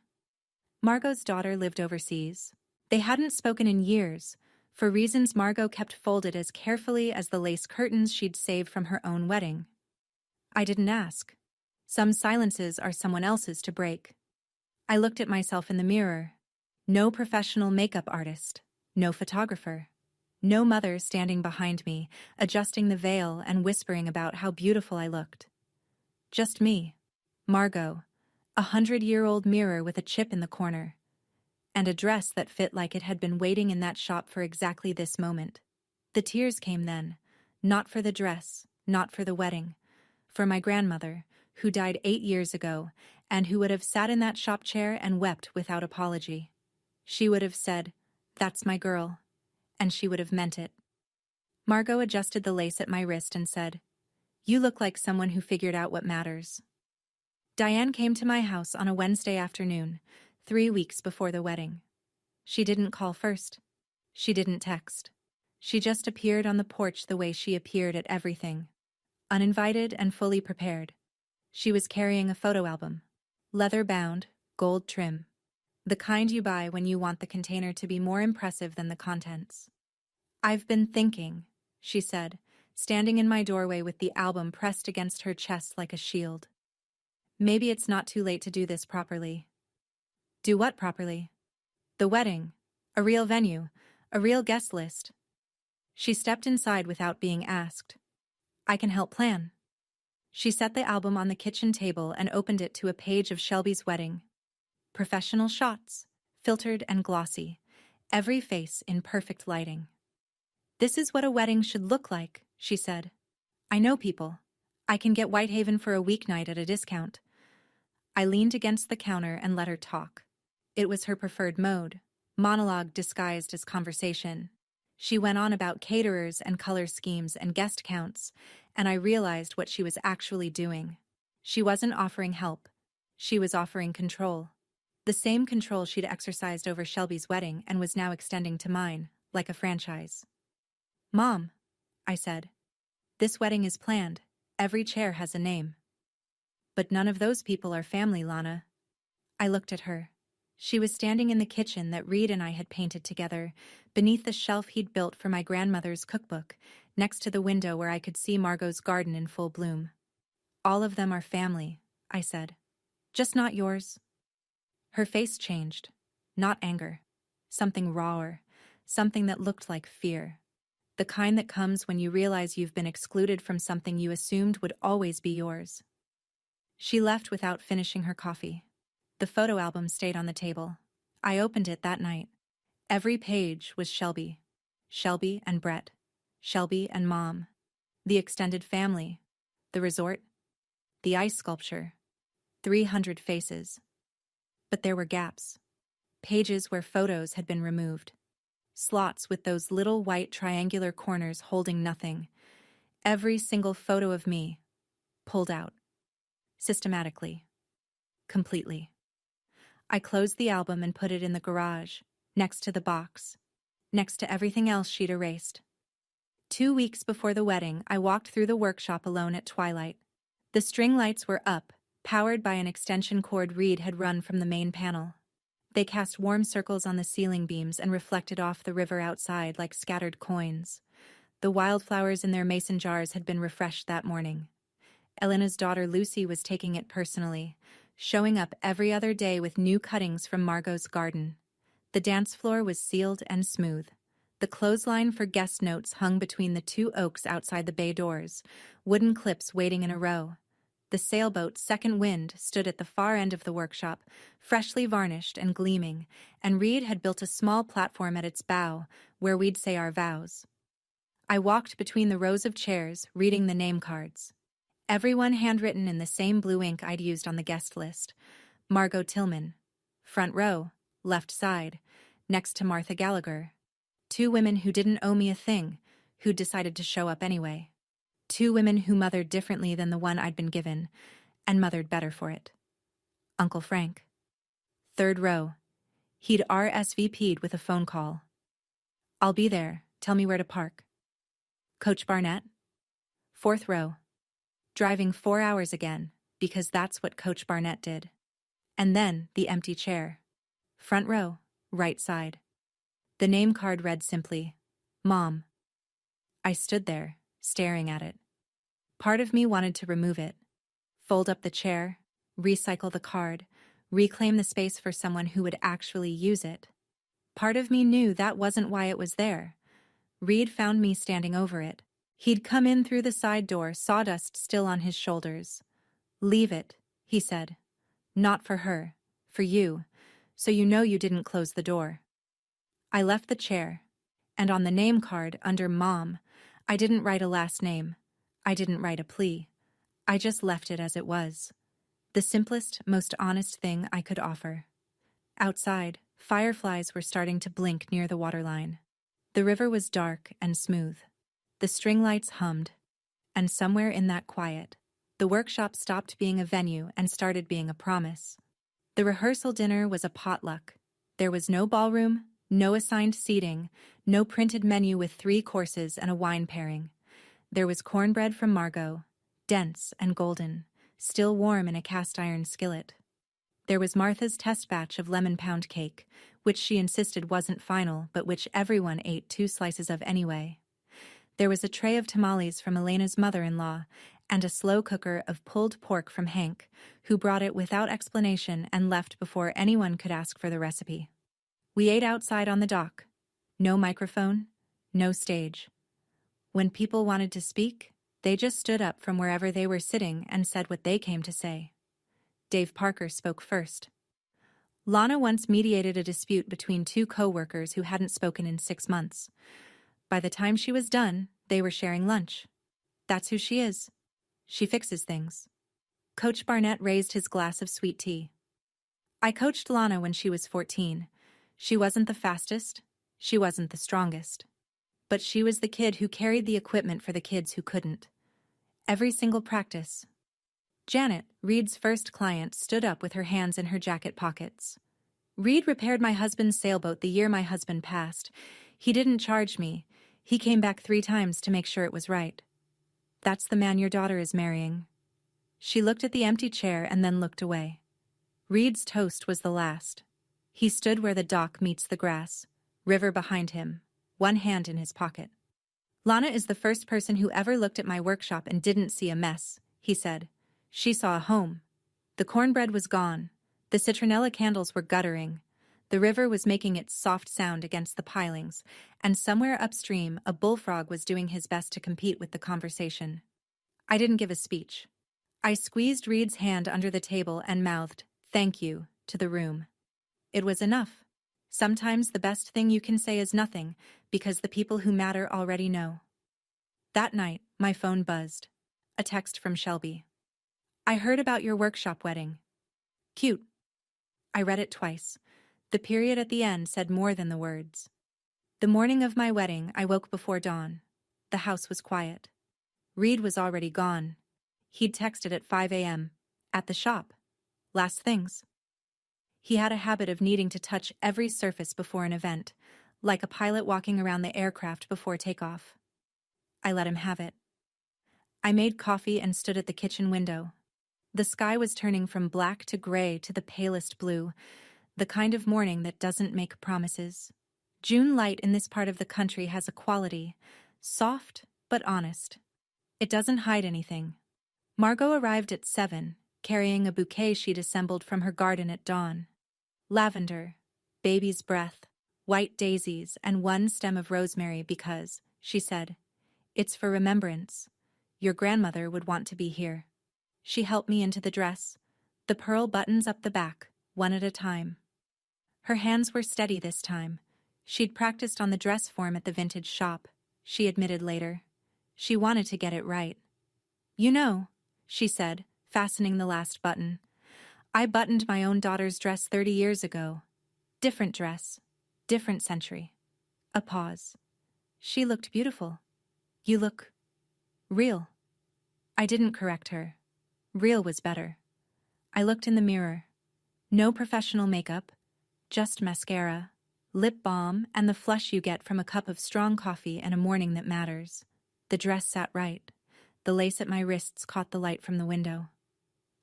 Margot's daughter lived overseas. They hadn't spoken in years, for reasons Margot kept folded as carefully as the lace curtains she'd saved from her own wedding. I didn't ask. Some silences are someone else's to break. I looked at myself in the mirror. No professional makeup artist. No photographer. No mother standing behind me, adjusting the veil and whispering about how beautiful I looked. Just me, Margot, 100-year-old mirror with a chip in the corner, and a dress that fit like it had been waiting in that shop for exactly this moment. The tears came then, not for the dress, not for the wedding, for my grandmother, who died 8 years ago, and who would have sat in that shop chair and wept without apology. She would have said, "That's my girl," and she would have meant it. Margot adjusted the lace at my wrist and said, "You look like someone who figured out what matters." Diane came to my house on a Wednesday afternoon, 3 weeks before the wedding. She didn't call first. She didn't text. She just appeared on the porch the way she appeared at everything. Uninvited and fully prepared. She was carrying a photo album. Leather-bound, gold trim. The kind you buy when you want the container to be more impressive than the contents. "I've been thinking," she said, standing in my doorway with the album pressed against her chest like a shield. "Maybe it's not too late to do this properly." "Do what properly?" "The wedding. A real venue. A real guest list." She stepped inside without being asked. "I can help plan." She set the album on the kitchen table and opened it to a page of Shelby's wedding. Professional shots, filtered and glossy, every face in perfect lighting. "This is what a wedding should look like," she said. "I know people. I can get Whitehaven for a weeknight at a discount." I leaned against the counter and let her talk. It was her preferred mode, monologue disguised as conversation. She went on about caterers and color schemes and guest counts, and I realized what she was actually doing. She wasn't offering help. She was offering control. The same control she'd exercised over Shelby's wedding and was now extending to mine, like a franchise. "Mom," I said, "this wedding is planned. Every chair has a name." "But none of those people are family, Lana." I looked at her. She was standing in the kitchen that Reed and I had painted together, beneath the shelf he'd built for my grandmother's cookbook, next to the window where I could see Margot's garden in full bloom. "All of them are family," I said. "Just not yours." Her face changed. Not anger. Something rawer. Something that looked like fear. The kind that comes when you realize you've been excluded from something you assumed would always be yours. She left without finishing her coffee. The photo album stayed on the table. I opened it that night. Every page was Shelby. Shelby and Brett. Shelby and Mom. The extended family. The resort. The ice sculpture. 300 faces. But there were gaps. Pages where photos had been removed. Slots with those little white triangular corners holding nothing. Every single photo of me. Pulled out. Systematically. Completely. I closed the album and put it in the garage, next to the box. Next to everything else she'd erased. 2 weeks before the wedding, I walked through the workshop alone at twilight. The string lights were up, powered by an extension cord Reed had run from the main panel. They cast warm circles on the ceiling beams and reflected off the river outside like scattered coins. The wildflowers in their mason jars had been refreshed that morning. Elena's daughter Lucy was taking it personally, showing up every other day with new cuttings from Margot's garden. The dance floor was sealed and smooth. The clothesline for guest notes hung between the 2 oaks outside the bay doors, wooden clips waiting in a row. The sailboat Second Wind stood at the far end of the workshop, freshly varnished and gleaming, and Reed had built a small platform at its bow where we'd say our vows. I walked between the rows of chairs, reading the name cards. Everyone handwritten in the same blue ink I'd used on the guest list. Margot Tillman. Front row, left side, next to Martha Gallagher. 2 women who didn't owe me a thing, who'd decided to show up anyway. 2 women who mothered differently than the one I'd been given, and mothered better for it. Uncle Frank. Third row. He'd RSVP'd with a phone call. I'll be there, tell me where to park. Coach Barnett. Fourth row. Driving 4 hours again, because that's what Coach Barnett did. And then the empty chair. Front row, right side. The name card read simply, Mom. I stood there, staring at it. Part of me wanted to remove it, fold up the chair, recycle the card, reclaim the space for someone who would actually use it. Part of me knew that wasn't why it was there. Reed found me standing over it. He'd come in through the side door, sawdust still on his shoulders. Leave it, he said. Not for her, for you, so you know you didn't close the door. I left the chair, and on the name card under Mom, I didn't write a last name. I didn't write a plea. I just left it as it was. The simplest, most honest thing I could offer. Outside, fireflies were starting to blink near the waterline. The river was dark and smooth. The string lights hummed. And somewhere in that quiet, the workshop stopped being a venue and started being a promise. The rehearsal dinner was a potluck. There was no ballroom, no assigned seating, no printed menu with 3 courses and a wine pairing. There was cornbread from Margot, dense and golden, still warm in a cast-iron skillet. There was Martha's test batch of lemon pound cake, which she insisted wasn't final but which everyone ate 2 slices of anyway. There was a tray of tamales from Elena's mother-in-law and a slow cooker of pulled pork from Hank, who brought it without explanation and left before anyone could ask for the recipe. We ate outside on the dock. No microphone, no stage. When people wanted to speak, they just stood up from wherever they were sitting and said what they came to say. Dave Parker spoke first. Lana once mediated a dispute between 2 co-workers who hadn't spoken in 6 months. By the time she was done, they were sharing lunch. That's who she is. She fixes things. Coach Barnett raised his glass of sweet tea. I coached Lana when she was 14. She wasn't the fastest. She wasn't the strongest. But she was the kid who carried the equipment for the kids who couldn't. Every single practice. Janet, Reed's first client, stood up with her hands in her jacket pockets. Reed repaired my husband's sailboat the year my husband passed. He didn't charge me. He came back 3 times to make sure it was right. That's the man your daughter is marrying. She looked at the empty chair and then looked away. Reed's toast was the last. He stood where the dock meets the grass, river behind him, one hand in his pocket. Lana is the first person who ever looked at my workshop and didn't see a mess, he said. She saw a home. The cornbread was gone. The citronella candles were guttering. The river was making its soft sound against the pilings, and somewhere upstream a bullfrog was doing his best to compete with the conversation. I didn't give a speech. I squeezed Reed's hand under the table and mouthed, "Thank you," to the room. It was enough. Sometimes the best thing you can say is nothing, because the people who matter already know. That night, my phone buzzed. A text from Shelby. "I heard about your workshop wedding. Cute." I read it twice. The period at the end said more than the words. The morning of my wedding, I woke before dawn. The house was quiet. Reed was already gone. He'd texted at 5 a.m. At the shop. Last things. He had a habit of needing to touch every surface before an event, like a pilot walking around the aircraft before takeoff. I let him have it. I made coffee and stood at the kitchen window. The sky was turning from black to gray to the palest blue, the kind of morning that doesn't make promises. June light in this part of the country has a quality, soft but honest. It doesn't hide anything. Margot arrived at 7, carrying a bouquet she'd assembled from her garden at dawn. Lavender, baby's breath, white daisies, and 1 stem of rosemary because, she said, it's for remembrance. Your grandmother would want to be here. She helped me into the dress, the pearl buttons up the back, one at a time. Her hands were steady this time. She'd practiced on the dress form at the vintage shop, she admitted later. She wanted to get it right. "You know," she said, fastening the last button, "I buttoned my own daughter's dress 30 years ago. Different dress, different century." A pause. "She looked beautiful. You look real." I didn't correct her. Real was better. I looked in the mirror. No professional makeup, just mascara, lip balm, and the flush you get from a cup of strong coffee and a morning that matters. The dress sat right. The lace at my wrists caught the light from the window.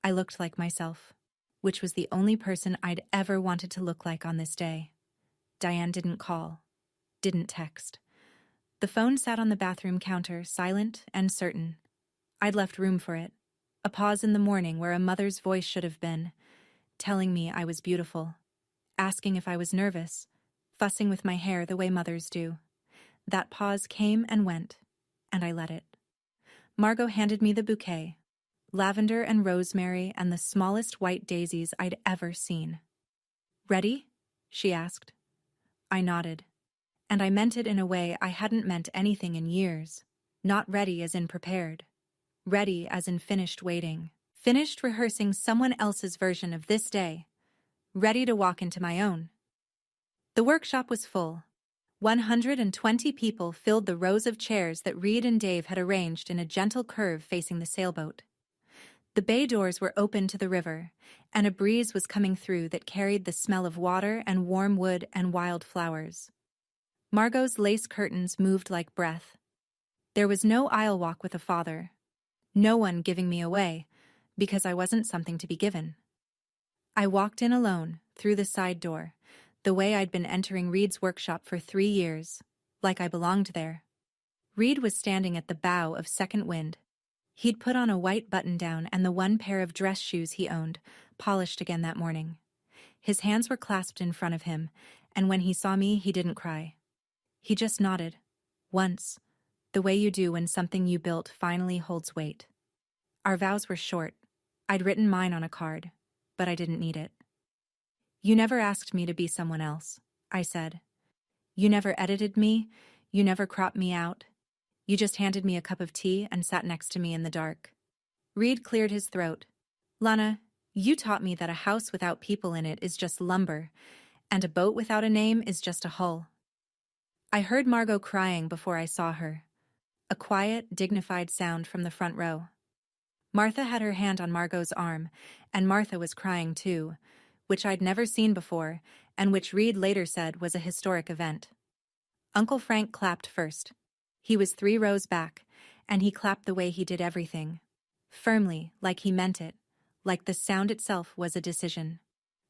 I looked like myself, which was the only person I'd ever wanted to look like on this day. Diane didn't call, didn't text. The phone sat on the bathroom counter, silent and certain. I'd left room for it. A pause in the morning where a mother's voice should have been, telling me I was beautiful, asking if I was nervous, fussing with my hair the way mothers do. That pause came and went, and I let it. Margot handed me the bouquet, lavender and rosemary and the smallest white daisies I'd ever seen. "Ready?" she asked. I nodded, and I meant it in a way I hadn't meant anything in years. Not ready as in prepared. Ready as in finished waiting. Finished rehearsing someone else's version of this day. Ready to walk into my own. The workshop was full. 120 people filled the rows of chairs that Reed and Dave had arranged in a gentle curve facing the sailboat. The bay doors were open to the river, and a breeze was coming through that carried the smell of water and warm wood and wild flowers. Margot's lace curtains moved like breath. There was no aisle walk with a father. No one giving me away, because I wasn't something to be given. I walked in alone, through the side door, the way I'd been entering Reed's workshop for 3 years, like I belonged there. Reed was standing at the bow of Second Wind. He'd put on a white button-down and the one pair of dress shoes he owned, polished again that morning. His hands were clasped in front of him, and when he saw me, he didn't cry. He just nodded. Once, the way you do when something you built finally holds weight. Our vows were short. I'd written mine on a card, but I didn't need it. "You never asked me to be someone else," I said. "You never edited me, you never cropped me out. You just handed me a cup of tea and sat next to me in the dark." Reed cleared his throat. "Lana, you taught me that a house without people in it is just lumber, and a boat without a name is just a hull." I heard Margot crying before I saw her. A quiet, dignified sound from the front row. Martha had her hand on Margot's arm, and Martha was crying too, which I'd never seen before, and which Reed later said was a historic event. Uncle Frank clapped first. He was 3 rows back, and he clapped the way he did everything. Firmly, like he meant it, like the sound itself was a decision.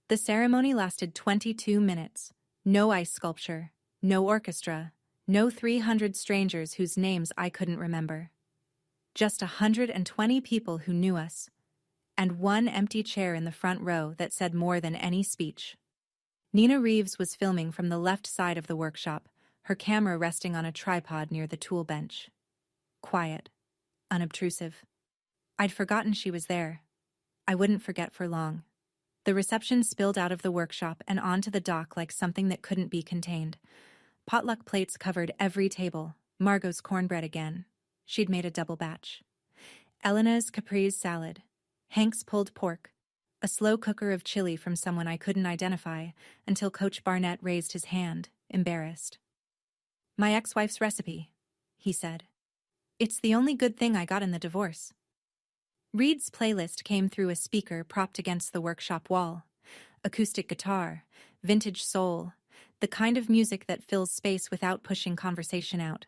The ceremony lasted 22 minutes. No ice sculpture, no orchestra, no 300 strangers whose names I couldn't remember. Just 120 people who knew us, and one empty chair in the front row that said more than any speech. Nina Reeves was filming from the left side of the workshop, her camera resting on a tripod near the tool bench. Quiet, unobtrusive. I'd forgotten she was there. I wouldn't forget for long. The reception spilled out of the workshop and onto the dock like something that couldn't be contained. Potluck plates covered every table. Margot's cornbread again. She'd made a double batch. Elena's caprese salad. Hank's pulled pork. A slow cooker of chili from someone I couldn't identify until Coach Barnett raised his hand, embarrassed. "My ex-wife's recipe," he said. "It's the only good thing I got in the divorce." Reed's playlist came through a speaker propped against the workshop wall. Acoustic guitar, vintage soul, the kind of music that fills space without pushing conversation out.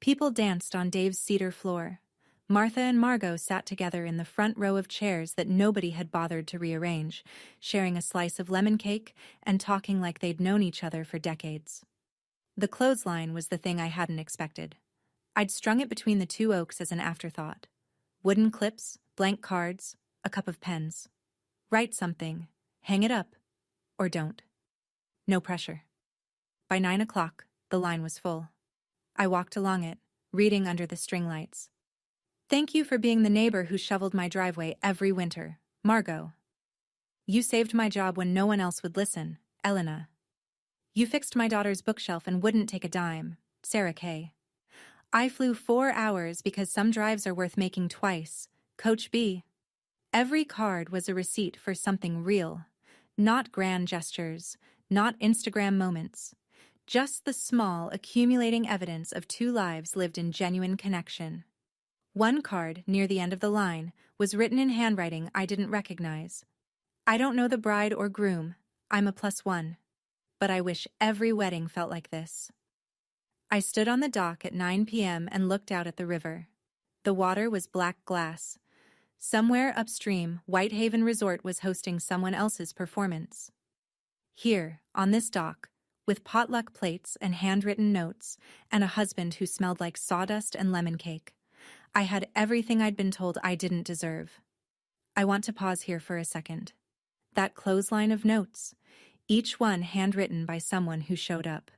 People danced on Dave's cedar floor. Martha and Margot sat together in the front row of chairs that nobody had bothered to rearrange, sharing a slice of lemon cake and talking like they'd known each other for decades. The clothesline was the thing I hadn't expected. I'd strung it between the 2 oaks as an afterthought. Wooden clips, blank cards, a cup of pens. Write something, hang it up, or don't. No pressure. By 9 o'clock, the line was full. I walked along it, reading under the string lights. Thank you for being the neighbor who shoveled my driveway every winter, Margot. You saved my job when no one else would listen, Elena. You fixed my daughter's bookshelf and wouldn't take a dime, Sarah Kay. I flew 4 hours because some drives are worth making twice, Coach B. Every card was a receipt for something real, not grand gestures, not Instagram moments, just the small, accumulating evidence of 2 lives lived in genuine connection. One card, near the end of the line, was written in handwriting I didn't recognize. I don't know the bride or groom, I'm a +1. But I wish every wedding felt like this. I stood on the dock at 9 p.m. and looked out at the river. The water was black glass. Somewhere upstream, Whitehaven Resort was hosting someone else's performance. Here, on this dock, with potluck plates and handwritten notes, and a husband who smelled like sawdust and lemon cake, I had everything I'd been told I didn't deserve. I want to pause here for a second. That clothesline of notes, each one handwritten by someone who showed up.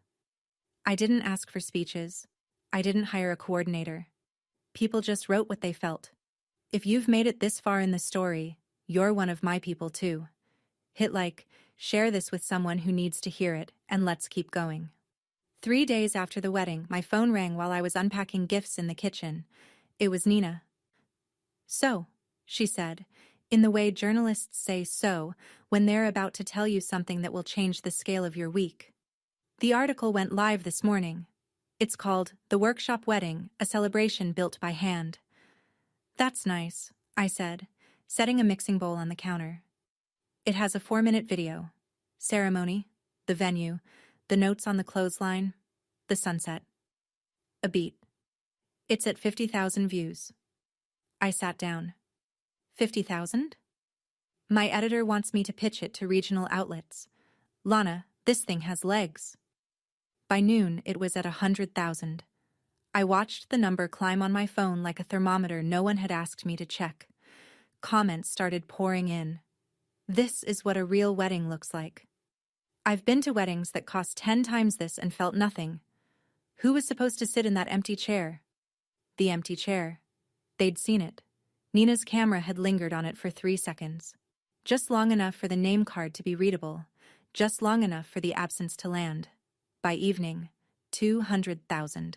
I didn't ask for speeches. I didn't hire a coordinator. People just wrote what they felt. If you've made it this far in the story, you're one of my people too. Hit like, share this with someone who needs to hear it, and let's keep going. 3 days after the wedding, my phone rang while I was unpacking gifts in the kitchen. It was Nina. So, she said, in the way journalists say so when they're about to tell you something that will change the scale of your week. The article went live this morning. It's called The Workshop Wedding, a Celebration Built by Hand. That's nice, I said, setting a mixing bowl on the counter. It has a 4-minute video. Ceremony, the venue, the notes on the clothesline, the sunset. A beat. It's at 50,000 views. I sat down. 50,000? My editor wants me to pitch it to regional outlets. Lana, this thing has legs. By noon, it was at 100,000. I watched the number climb on my phone like a thermometer no one had asked me to check. Comments started pouring in. This is what a real wedding looks like. I've been to weddings that cost 10 times this and felt nothing. Who was supposed to sit in that empty chair? The empty chair. They'd seen it. Nina's camera had lingered on it for 3 seconds. Just long enough for the name card to be readable. Just long enough for the absence to land. By evening, 200,000.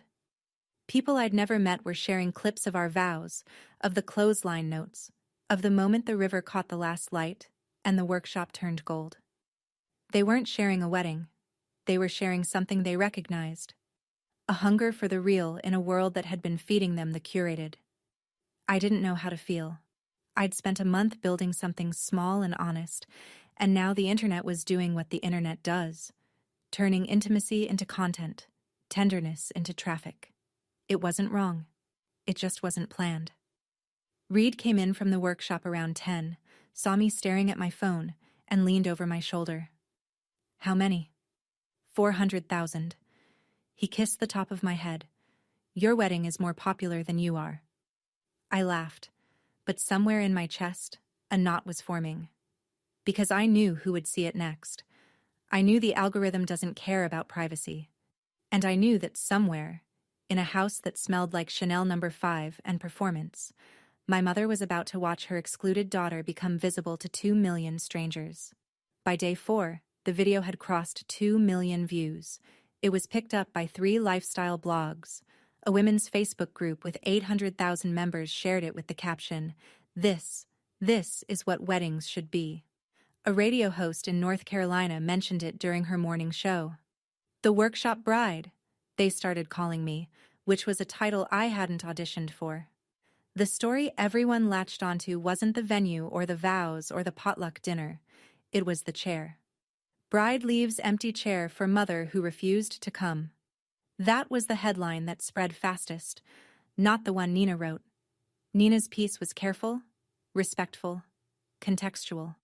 People I'd never met were sharing clips of our vows, of the clothesline notes, of the moment the river caught the last light, and the workshop turned gold. They weren't sharing a wedding. They were sharing something they recognized. A hunger for the real in a world that had been feeding them the curated. I didn't know how to feel. I'd spent a month building something small and honest, and now the internet was doing what the internet does, turning intimacy into content, tenderness into traffic. It wasn't wrong. It just wasn't planned. Reed came in from the workshop around 10, saw me staring at my phone, and leaned over my shoulder. How many? 400,000. He kissed the top of my head. Your wedding is more popular than you are. I laughed, but somewhere in my chest, a knot was forming. Because I knew who would see it next. I knew the algorithm doesn't care about privacy. And I knew that somewhere, in a house that smelled like Chanel No. 5 and performance, my mother was about to watch her excluded daughter become visible to 2 million strangers. By day 4, the video had crossed 2 million views. It was picked up by 3 lifestyle blogs. A women's Facebook group with 800,000 members shared it with the caption, This is what weddings should be. A radio host in North Carolina mentioned it during her morning show. The Workshop Bride, they started calling me, which was a title I hadn't auditioned for. The story everyone latched onto wasn't the venue or the vows or the potluck dinner. It was the chair. Bride leaves empty chair for mother who refused to come. That was the headline that spread fastest, not the one Nina wrote. Nina's piece was careful, respectful, contextual.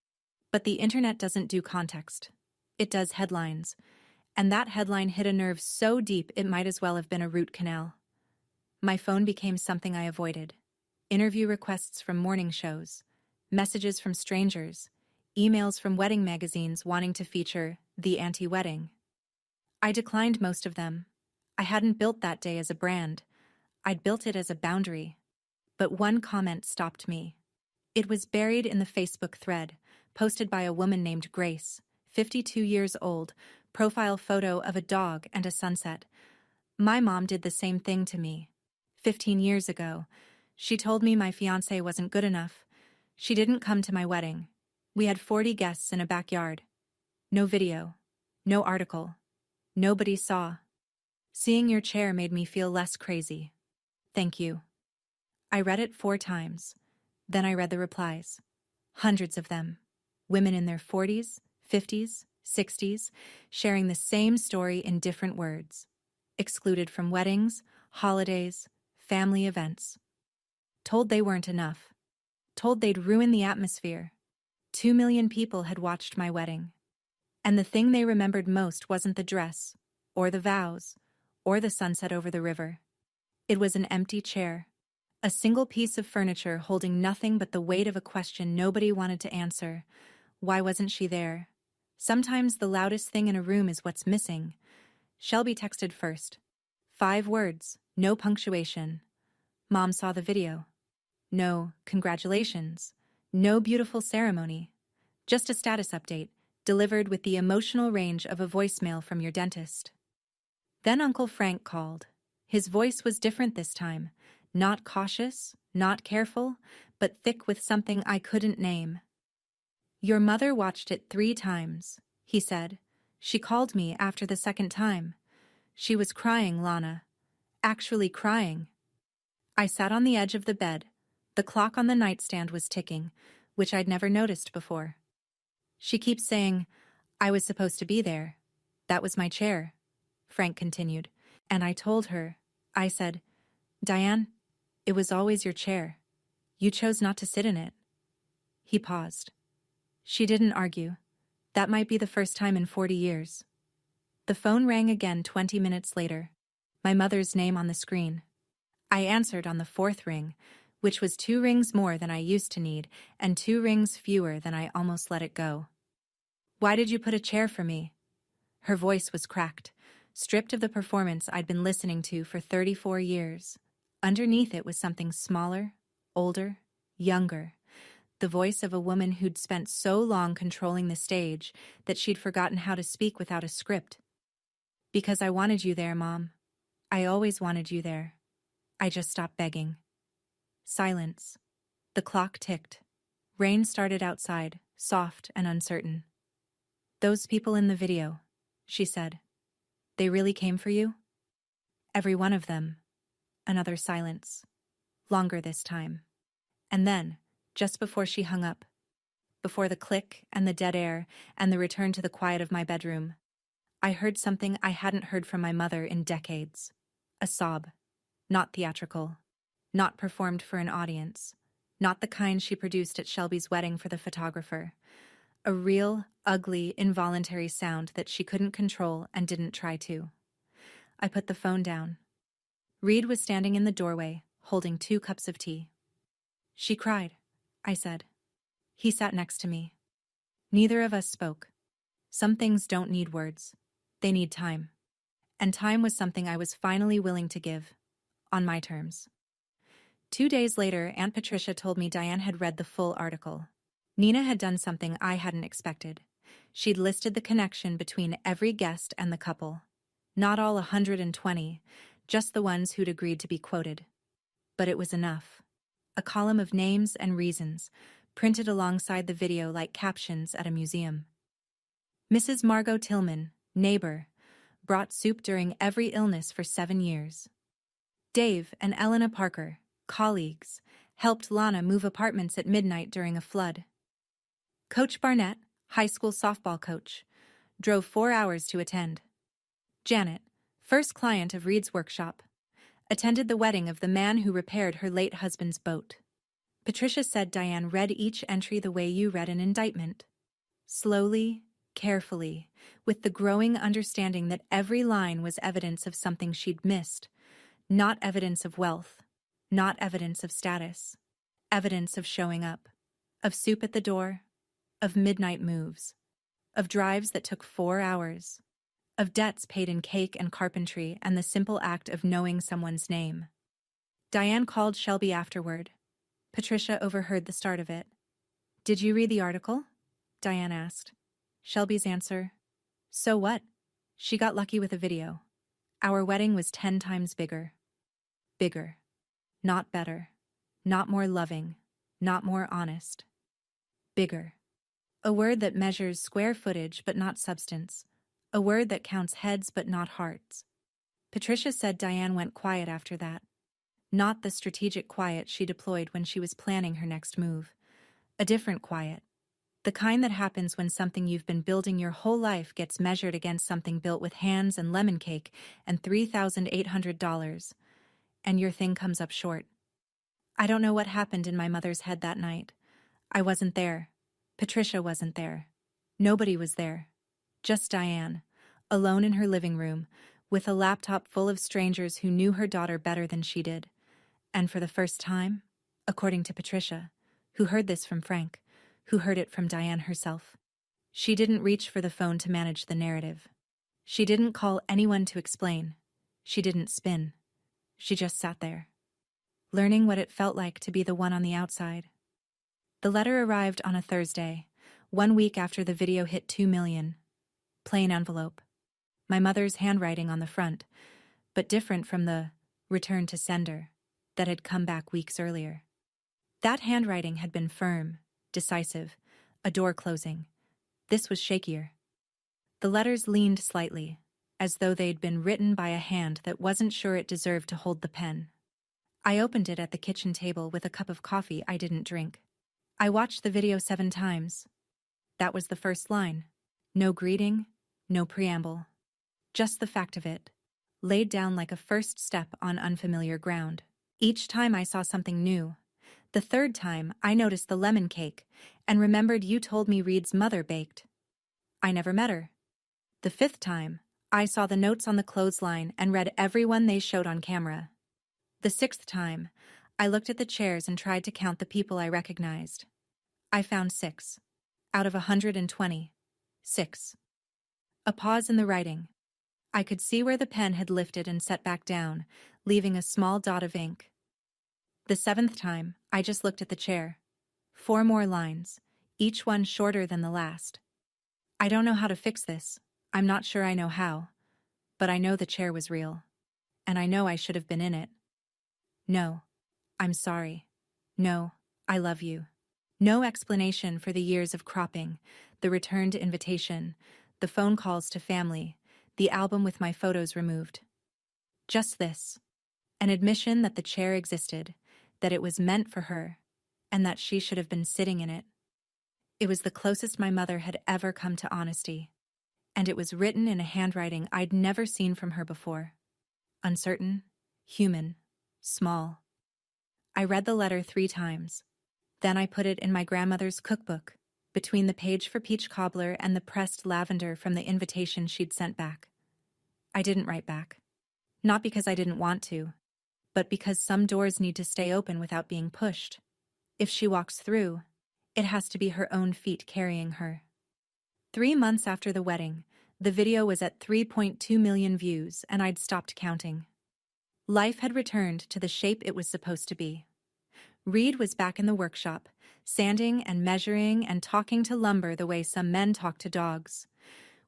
But the internet doesn't do context. It does headlines. And that headline hit a nerve so deep it might as well have been a root canal. My phone became something I avoided. Interview requests from morning shows, messages from strangers, emails from wedding magazines wanting to feature the anti-wedding. I declined most of them. I hadn't built that day as a brand. I'd built it as a boundary. but one comment stopped me. It was buried in the Facebook thread, posted by a woman named Grace, 52 years old, profile photo of a dog and a sunset. My mom did the same thing to me. 15 years ago, she told me my fiancé wasn't good enough. She didn't come to my wedding. We had 40 guests in a backyard. No video. No article. Nobody saw. Seeing your chair made me feel less crazy. Thank you. I read it 4 times. Then I read the replies. Hundreds of them. Women in their 40s, 50s, 60s, sharing the same story in different words. Excluded from weddings, holidays, family events. Told they weren't enough. Told they'd ruin the atmosphere. 2 million people had watched my wedding. And the thing they remembered most wasn't the dress, or the vows, or the sunset over the river. It was an empty chair. A single piece of furniture holding nothing but the weight of a question nobody wanted to answer. Why wasn't she there? Sometimes the loudest thing in a room is what's missing. Shelby texted first. 5 words, no punctuation. Mom saw the video. No congratulations. No beautiful ceremony. Just a status update, delivered with the emotional range of a voicemail from your dentist. Then Uncle Frank called. His voice was different this time. Not cautious, not careful, but thick with something I couldn't name. Your mother watched it 3 times, he said. She called me after the 2nd time. She was crying, Lana. Actually crying. I sat on the edge of the bed. The clock on the nightstand was ticking, which I'd never noticed before. She keeps saying, I was supposed to be there. That was my chair, Frank continued. And I told her, I said, Diane, it was always your chair. You chose not to sit in it. He paused. She didn't argue. That might be the first time in 40 years. The phone rang again 20 minutes later. My mother's name on the screen. I answered on the 4th ring, which was 2 rings more than I used to need and 2 rings fewer than I almost let it go. Why did you put a chair for me? Her voice was cracked, stripped of the performance I'd been listening to for 34 years. Underneath it was something smaller, older, younger, the voice of a woman who'd spent so long controlling the stage that she'd forgotten how to speak without a script. Because I wanted you there, Mom. I always wanted you there. I just stopped begging. Silence. The clock ticked. Rain started outside, soft and uncertain. Those people in the video, she said. They really came for you? Every one of them. Another silence. Longer this time. And then, just before she hung up, before the click and the dead air and the return to the quiet of my bedroom, I heard something I hadn't heard from my mother in decades. A sob. Not theatrical. Not performed for an audience. Not the kind she produced at Shelby's wedding for the photographer. A real, ugly, involuntary sound that she couldn't control and didn't try to. I put the phone down. Reed was standing in the doorway, holding 2 cups of tea. She cried, I said. He sat next to me. Neither of us spoke. Some things don't need words. They need time. And time was something I was finally willing to give. On my terms. 2 days later, Aunt Patricia told me Diane had read the full article. Nina had done something I hadn't expected. She'd listed the connection between every guest and the couple. Not all 120, just the ones who'd agreed to be quoted. But it was enough. A column of names and reasons, printed alongside the video like captions at a museum. Mrs. Margot Tillman, neighbor, brought soup during every illness for 7 years. Dave and Elena Parker, colleagues, helped Lana move apartments at midnight during a flood. Coach Barnett, high school softball coach, drove 4 hours to attend. Janet, first client of Reed's workshop, attended the wedding of the man who repaired her late husband's boat. Patricia said Diane read each entry the way you read an indictment. Slowly, carefully, with the growing understanding that every line was evidence of something she'd missed. Not evidence of wealth, not evidence of status. Evidence of showing up, of soup at the door, of midnight moves, of drives that took 4 hours, of debts paid in cake and carpentry and the simple act of knowing someone's name. Diane called Shelby afterward. Patricia overheard the start of it. "Did you read the article?" Diane asked. Shelby's answer: "So what? She got lucky with a video. Our wedding was 10 times bigger. Bigger. Not better. Not more loving. Not more honest. Bigger. A word that measures square footage but not substance. A word that counts heads but not hearts." Patricia said Diane went quiet after that. Not the strategic quiet she deployed when she was planning her next move. A different quiet. The kind that happens when something you've been building your whole life gets measured against something built with hands and lemon cake and $3,800, and your thing comes up short. I don't know what happened in my mother's head that night. I wasn't there. Patricia wasn't there. Nobody was there. Just Diane, alone in her living room, with a laptop full of strangers who knew her daughter better than she did. And for the first time, according to Patricia, who heard this from Frank, who heard it from Diane herself, she didn't reach for the phone to manage the narrative. She didn't call anyone to explain. She didn't spin. She just sat there, learning what it felt like to be the one on the outside. The letter arrived on a Thursday, 1 week after the video hit 2 million. Plain envelope. My mother's handwriting on the front, but different from the "return to sender" that had come back weeks earlier. That handwriting had been firm, decisive, a door closing. This was shakier. The letters leaned slightly, as though they'd been written by a hand that wasn't sure it deserved to hold the pen. I opened it at the kitchen table with a cup of coffee I didn't drink. I watched the video 7 times. That was the first line. No greeting, no preamble. Just the fact of it, laid down like a first step on unfamiliar ground. Each time I saw something new. The third time, I noticed the lemon cake and remembered you told me Reed's mother baked. I never met her. The 5th time, I saw the notes on the clothesline and read every one they showed on camera. The 6th time, I looked at the chairs and tried to count the people I recognized. I found 6. Out of 120. 6. A pause in the writing. I could see where the pen had lifted and set back down, leaving a small dot of ink. The 7th time, I just looked at the chair. 4 more lines, each one shorter than the last. I don't know how to fix this. I'm not sure I know how. But I know the chair was real. And I know I should have been in it. No. I'm sorry. No. I love you. No explanation for the years of cropping, the returned invitation, the phone calls to family, the album with my photos removed. Just this. An admission that the chair existed, that it was meant for her, and that she should have been sitting in it. It was the closest my mother had ever come to honesty, and it was written in a handwriting I'd never seen from her before. Uncertain, human, small. I read the letter 3 times. Then I put it in my grandmother's cookbook, between the page for peach cobbler and the pressed lavender from the invitation she'd sent back. I didn't write back. Not because I didn't want to, but because some doors need to stay open without being pushed. If she walks through, it has to be her own feet carrying her. 3 months after the wedding, the video was at 3.2 million views, and I'd stopped counting. Life had returned to the shape it was supposed to be. Reed was back in the workshop, sanding and measuring and talking to lumber the way some men talk to dogs,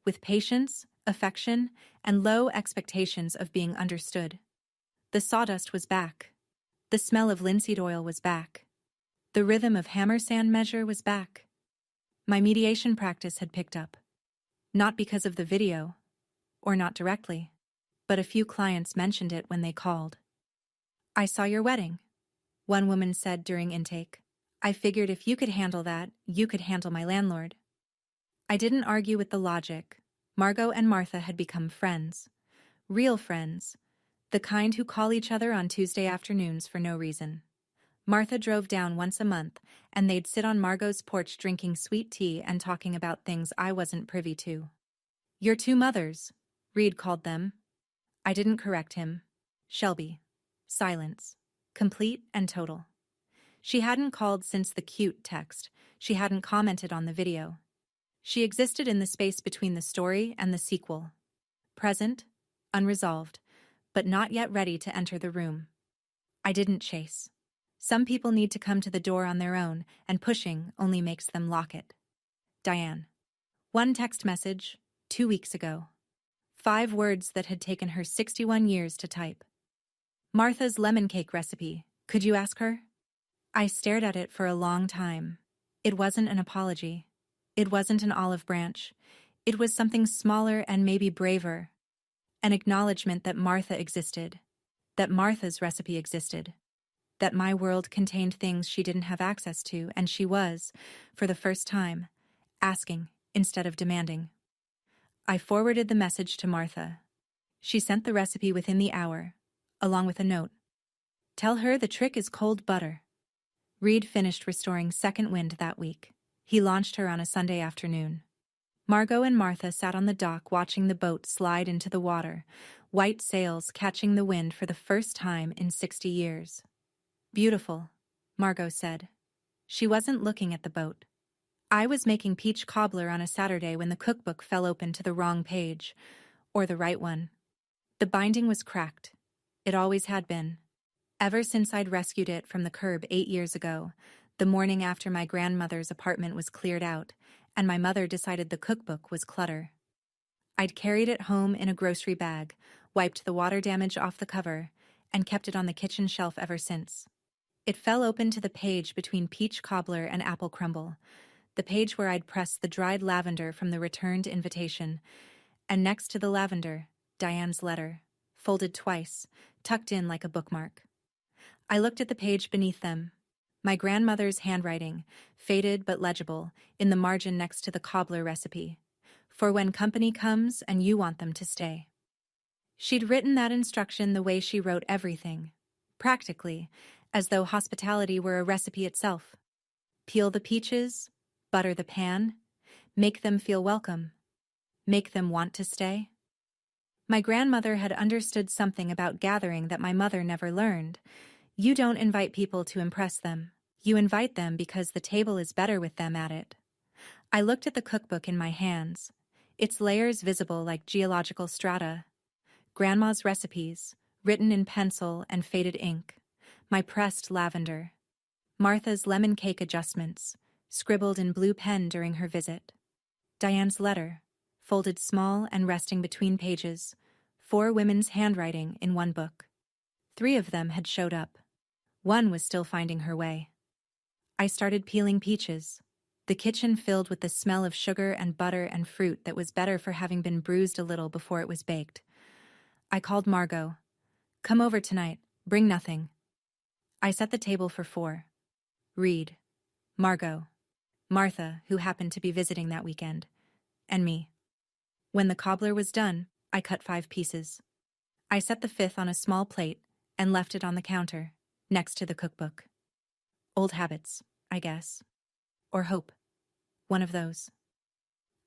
with patience, affection, and low expectations of being understood. The sawdust was back. The smell of linseed oil was back. The rhythm of hammer sand measure was back. My mediation practice had picked up. Not because of the video, or not directly, but a few clients mentioned it when they called. "I saw your wedding," one woman said during intake. "I figured if you could handle that, you could handle my landlord." I didn't argue with the logic. Margot and Martha had become friends. Real friends. The kind who call each other on Tuesday afternoons for no reason. Martha drove down once a month, and they'd sit on Margot's porch drinking sweet tea and talking about things I wasn't privy to. "Your 2 mothers," Reed called them. I didn't correct him. Shelby. Silence. Complete and total. She hadn't called since the cute text. She hadn't commented on the video. She existed in the space between the story and the sequel. Present, unresolved, but not yet ready to enter the room. I didn't chase. Some people need to come to the door on their own, and pushing only makes them lock it. Diane. One text message, 2 weeks ago. 5 words that had taken her 61 years to type. Martha's lemon cake recipe. Could you ask her? I stared at it for a long time. It wasn't an apology. It wasn't an olive branch. It was something smaller and maybe braver. An acknowledgement that Martha existed. That Martha's recipe existed. That my world contained things she didn't have access to, and she was, for the first time, asking instead of demanding. I forwarded the message to Martha. She sent the recipe within the hour, along with a note. Tell her the trick is cold butter. Reed finished restoring Second Wind that week. He launched her on a Sunday afternoon. Margot and Martha sat on the dock watching the boat slide into the water, white sails catching the wind for the first time in 60 years. Beautiful, Margot said. She wasn't looking at the boat. I was making peach cobbler on a Saturday when the cookbook fell open to the wrong page, or the right one. The binding was cracked. It always had been. Ever since I'd rescued it from the curb 8 years ago, the morning after my grandmother's apartment was cleared out, and my mother decided the cookbook was clutter. I'd carried it home in a grocery bag, wiped the water damage off the cover, and kept it on the kitchen shelf ever since. It fell open to the page between peach cobbler and apple crumble, the page where I'd pressed the dried lavender from the returned invitation, and next to the lavender, Diane's letter, folded twice, tucked in like a bookmark. I looked at the page beneath them. My grandmother's handwriting, faded but legible, in the margin next to the cobbler recipe. For when company comes and you want them to stay. She'd written that instruction the way she wrote everything, practically, as though hospitality were a recipe itself. Peel the peaches, butter the pan, make them feel welcome, make them want to stay. My grandmother had understood something about gathering that my mother never learned. You don't invite people to impress them. You invite them because the table is better with them at it. I looked at the cookbook in my hands, its layers visible like geological strata. Grandma's recipes, written in pencil and faded ink. My pressed lavender. Martha's lemon cake adjustments, scribbled in blue pen during her visit. Diane's letter, folded small and resting between pages. 4 women's handwriting in one book. 3 of them had showed up. 1 was still finding her way. I started peeling peaches, the kitchen filled with the smell of sugar and butter and fruit that was better for having been bruised a little before it was baked. I called Margot. Come over tonight, bring nothing. I set the table for 4. Reed, Margot, Martha, who happened to be visiting that weekend, and me. When the cobbler was done, I cut 5 pieces. I set the 5th on a small plate and left it on the counter, next to the cookbook. Old habits, I guess. Or hope. One of those.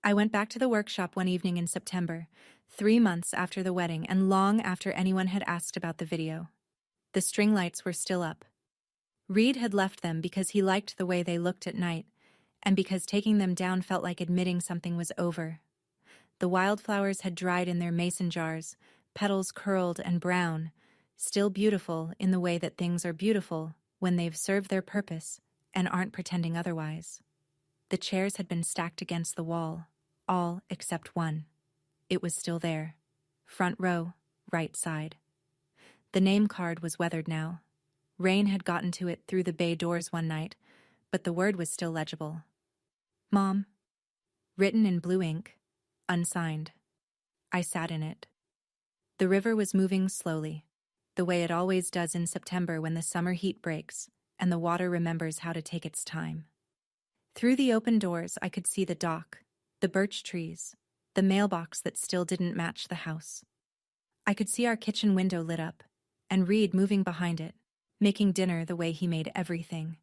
I went back to the workshop one evening in September, 3 months after the wedding and long after anyone had asked about the video. The string lights were still up. Reed had left them because he liked the way they looked at night, and because taking them down felt like admitting something was over. The wildflowers had dried in their mason jars, petals curled and brown, still beautiful in the way that things are beautiful when they've served their purpose and aren't pretending otherwise. The chairs had been stacked against the wall, all except one. It was still there. Front row, right side. The name card was weathered now. Rain had gotten to it through the bay doors one night, but the word was still legible. Mom. Written in blue ink, unsigned. I sat in it. The river was moving slowly, the way it always does in September when the summer heat breaks and the water remembers how to take its time. Through the open doors, I could see the dock, the birch trees, the mailbox that still didn't match the house. I could see our kitchen window lit up, and Reed moving behind it, making dinner the way he made everything,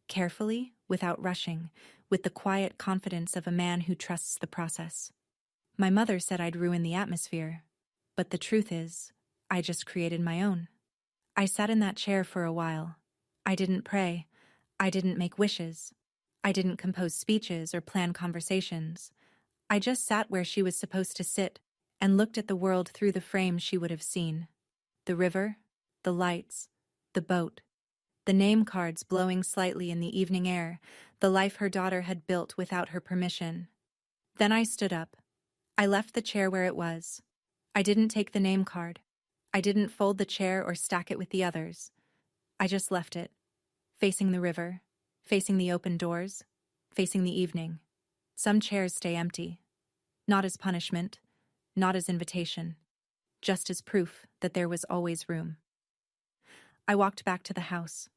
carefully, without rushing, with the quiet confidence of a man who trusts the process. My mother said I'd ruin the atmosphere, but the truth is, I just created my own. I sat in that chair for a while. I didn't pray. I didn't make wishes. I didn't compose speeches or plan conversations. I just sat where she was supposed to sit and looked at the world through the frame she would have seen. The river, the lights, The boat. The name cards blowing slightly in the evening air, the life her daughter had built without her permission. Then I stood up. I left the chair where it was. I didn't take the name card. I didn't fold the chair or stack it with the others. I just left it, facing the river, facing the open doors, facing the evening. Some chairs stay empty, not as punishment, not as invitation, just as proof that there was always room. I walked back to the house.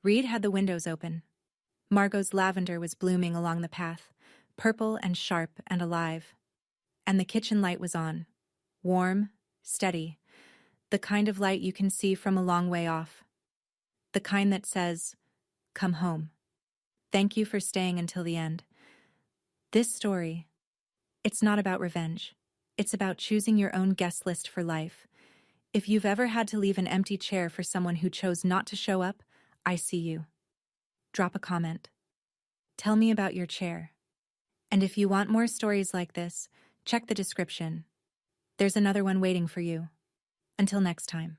Reed had the windows open. Margot's lavender was blooming along the path, purple and sharp and alive. And the kitchen light was on, warm, steady, the kind of light you can see from a long way off. The kind that says, "Come home. Thank you for staying until the end." This story, it's not about revenge. It's about choosing your own guest list for life. If you've ever had to leave an empty chair for someone who chose not to show up, I see you. Drop a comment. Tell me about your chair. And if you want more stories like this, check the description. There's another one waiting for you. Until next time.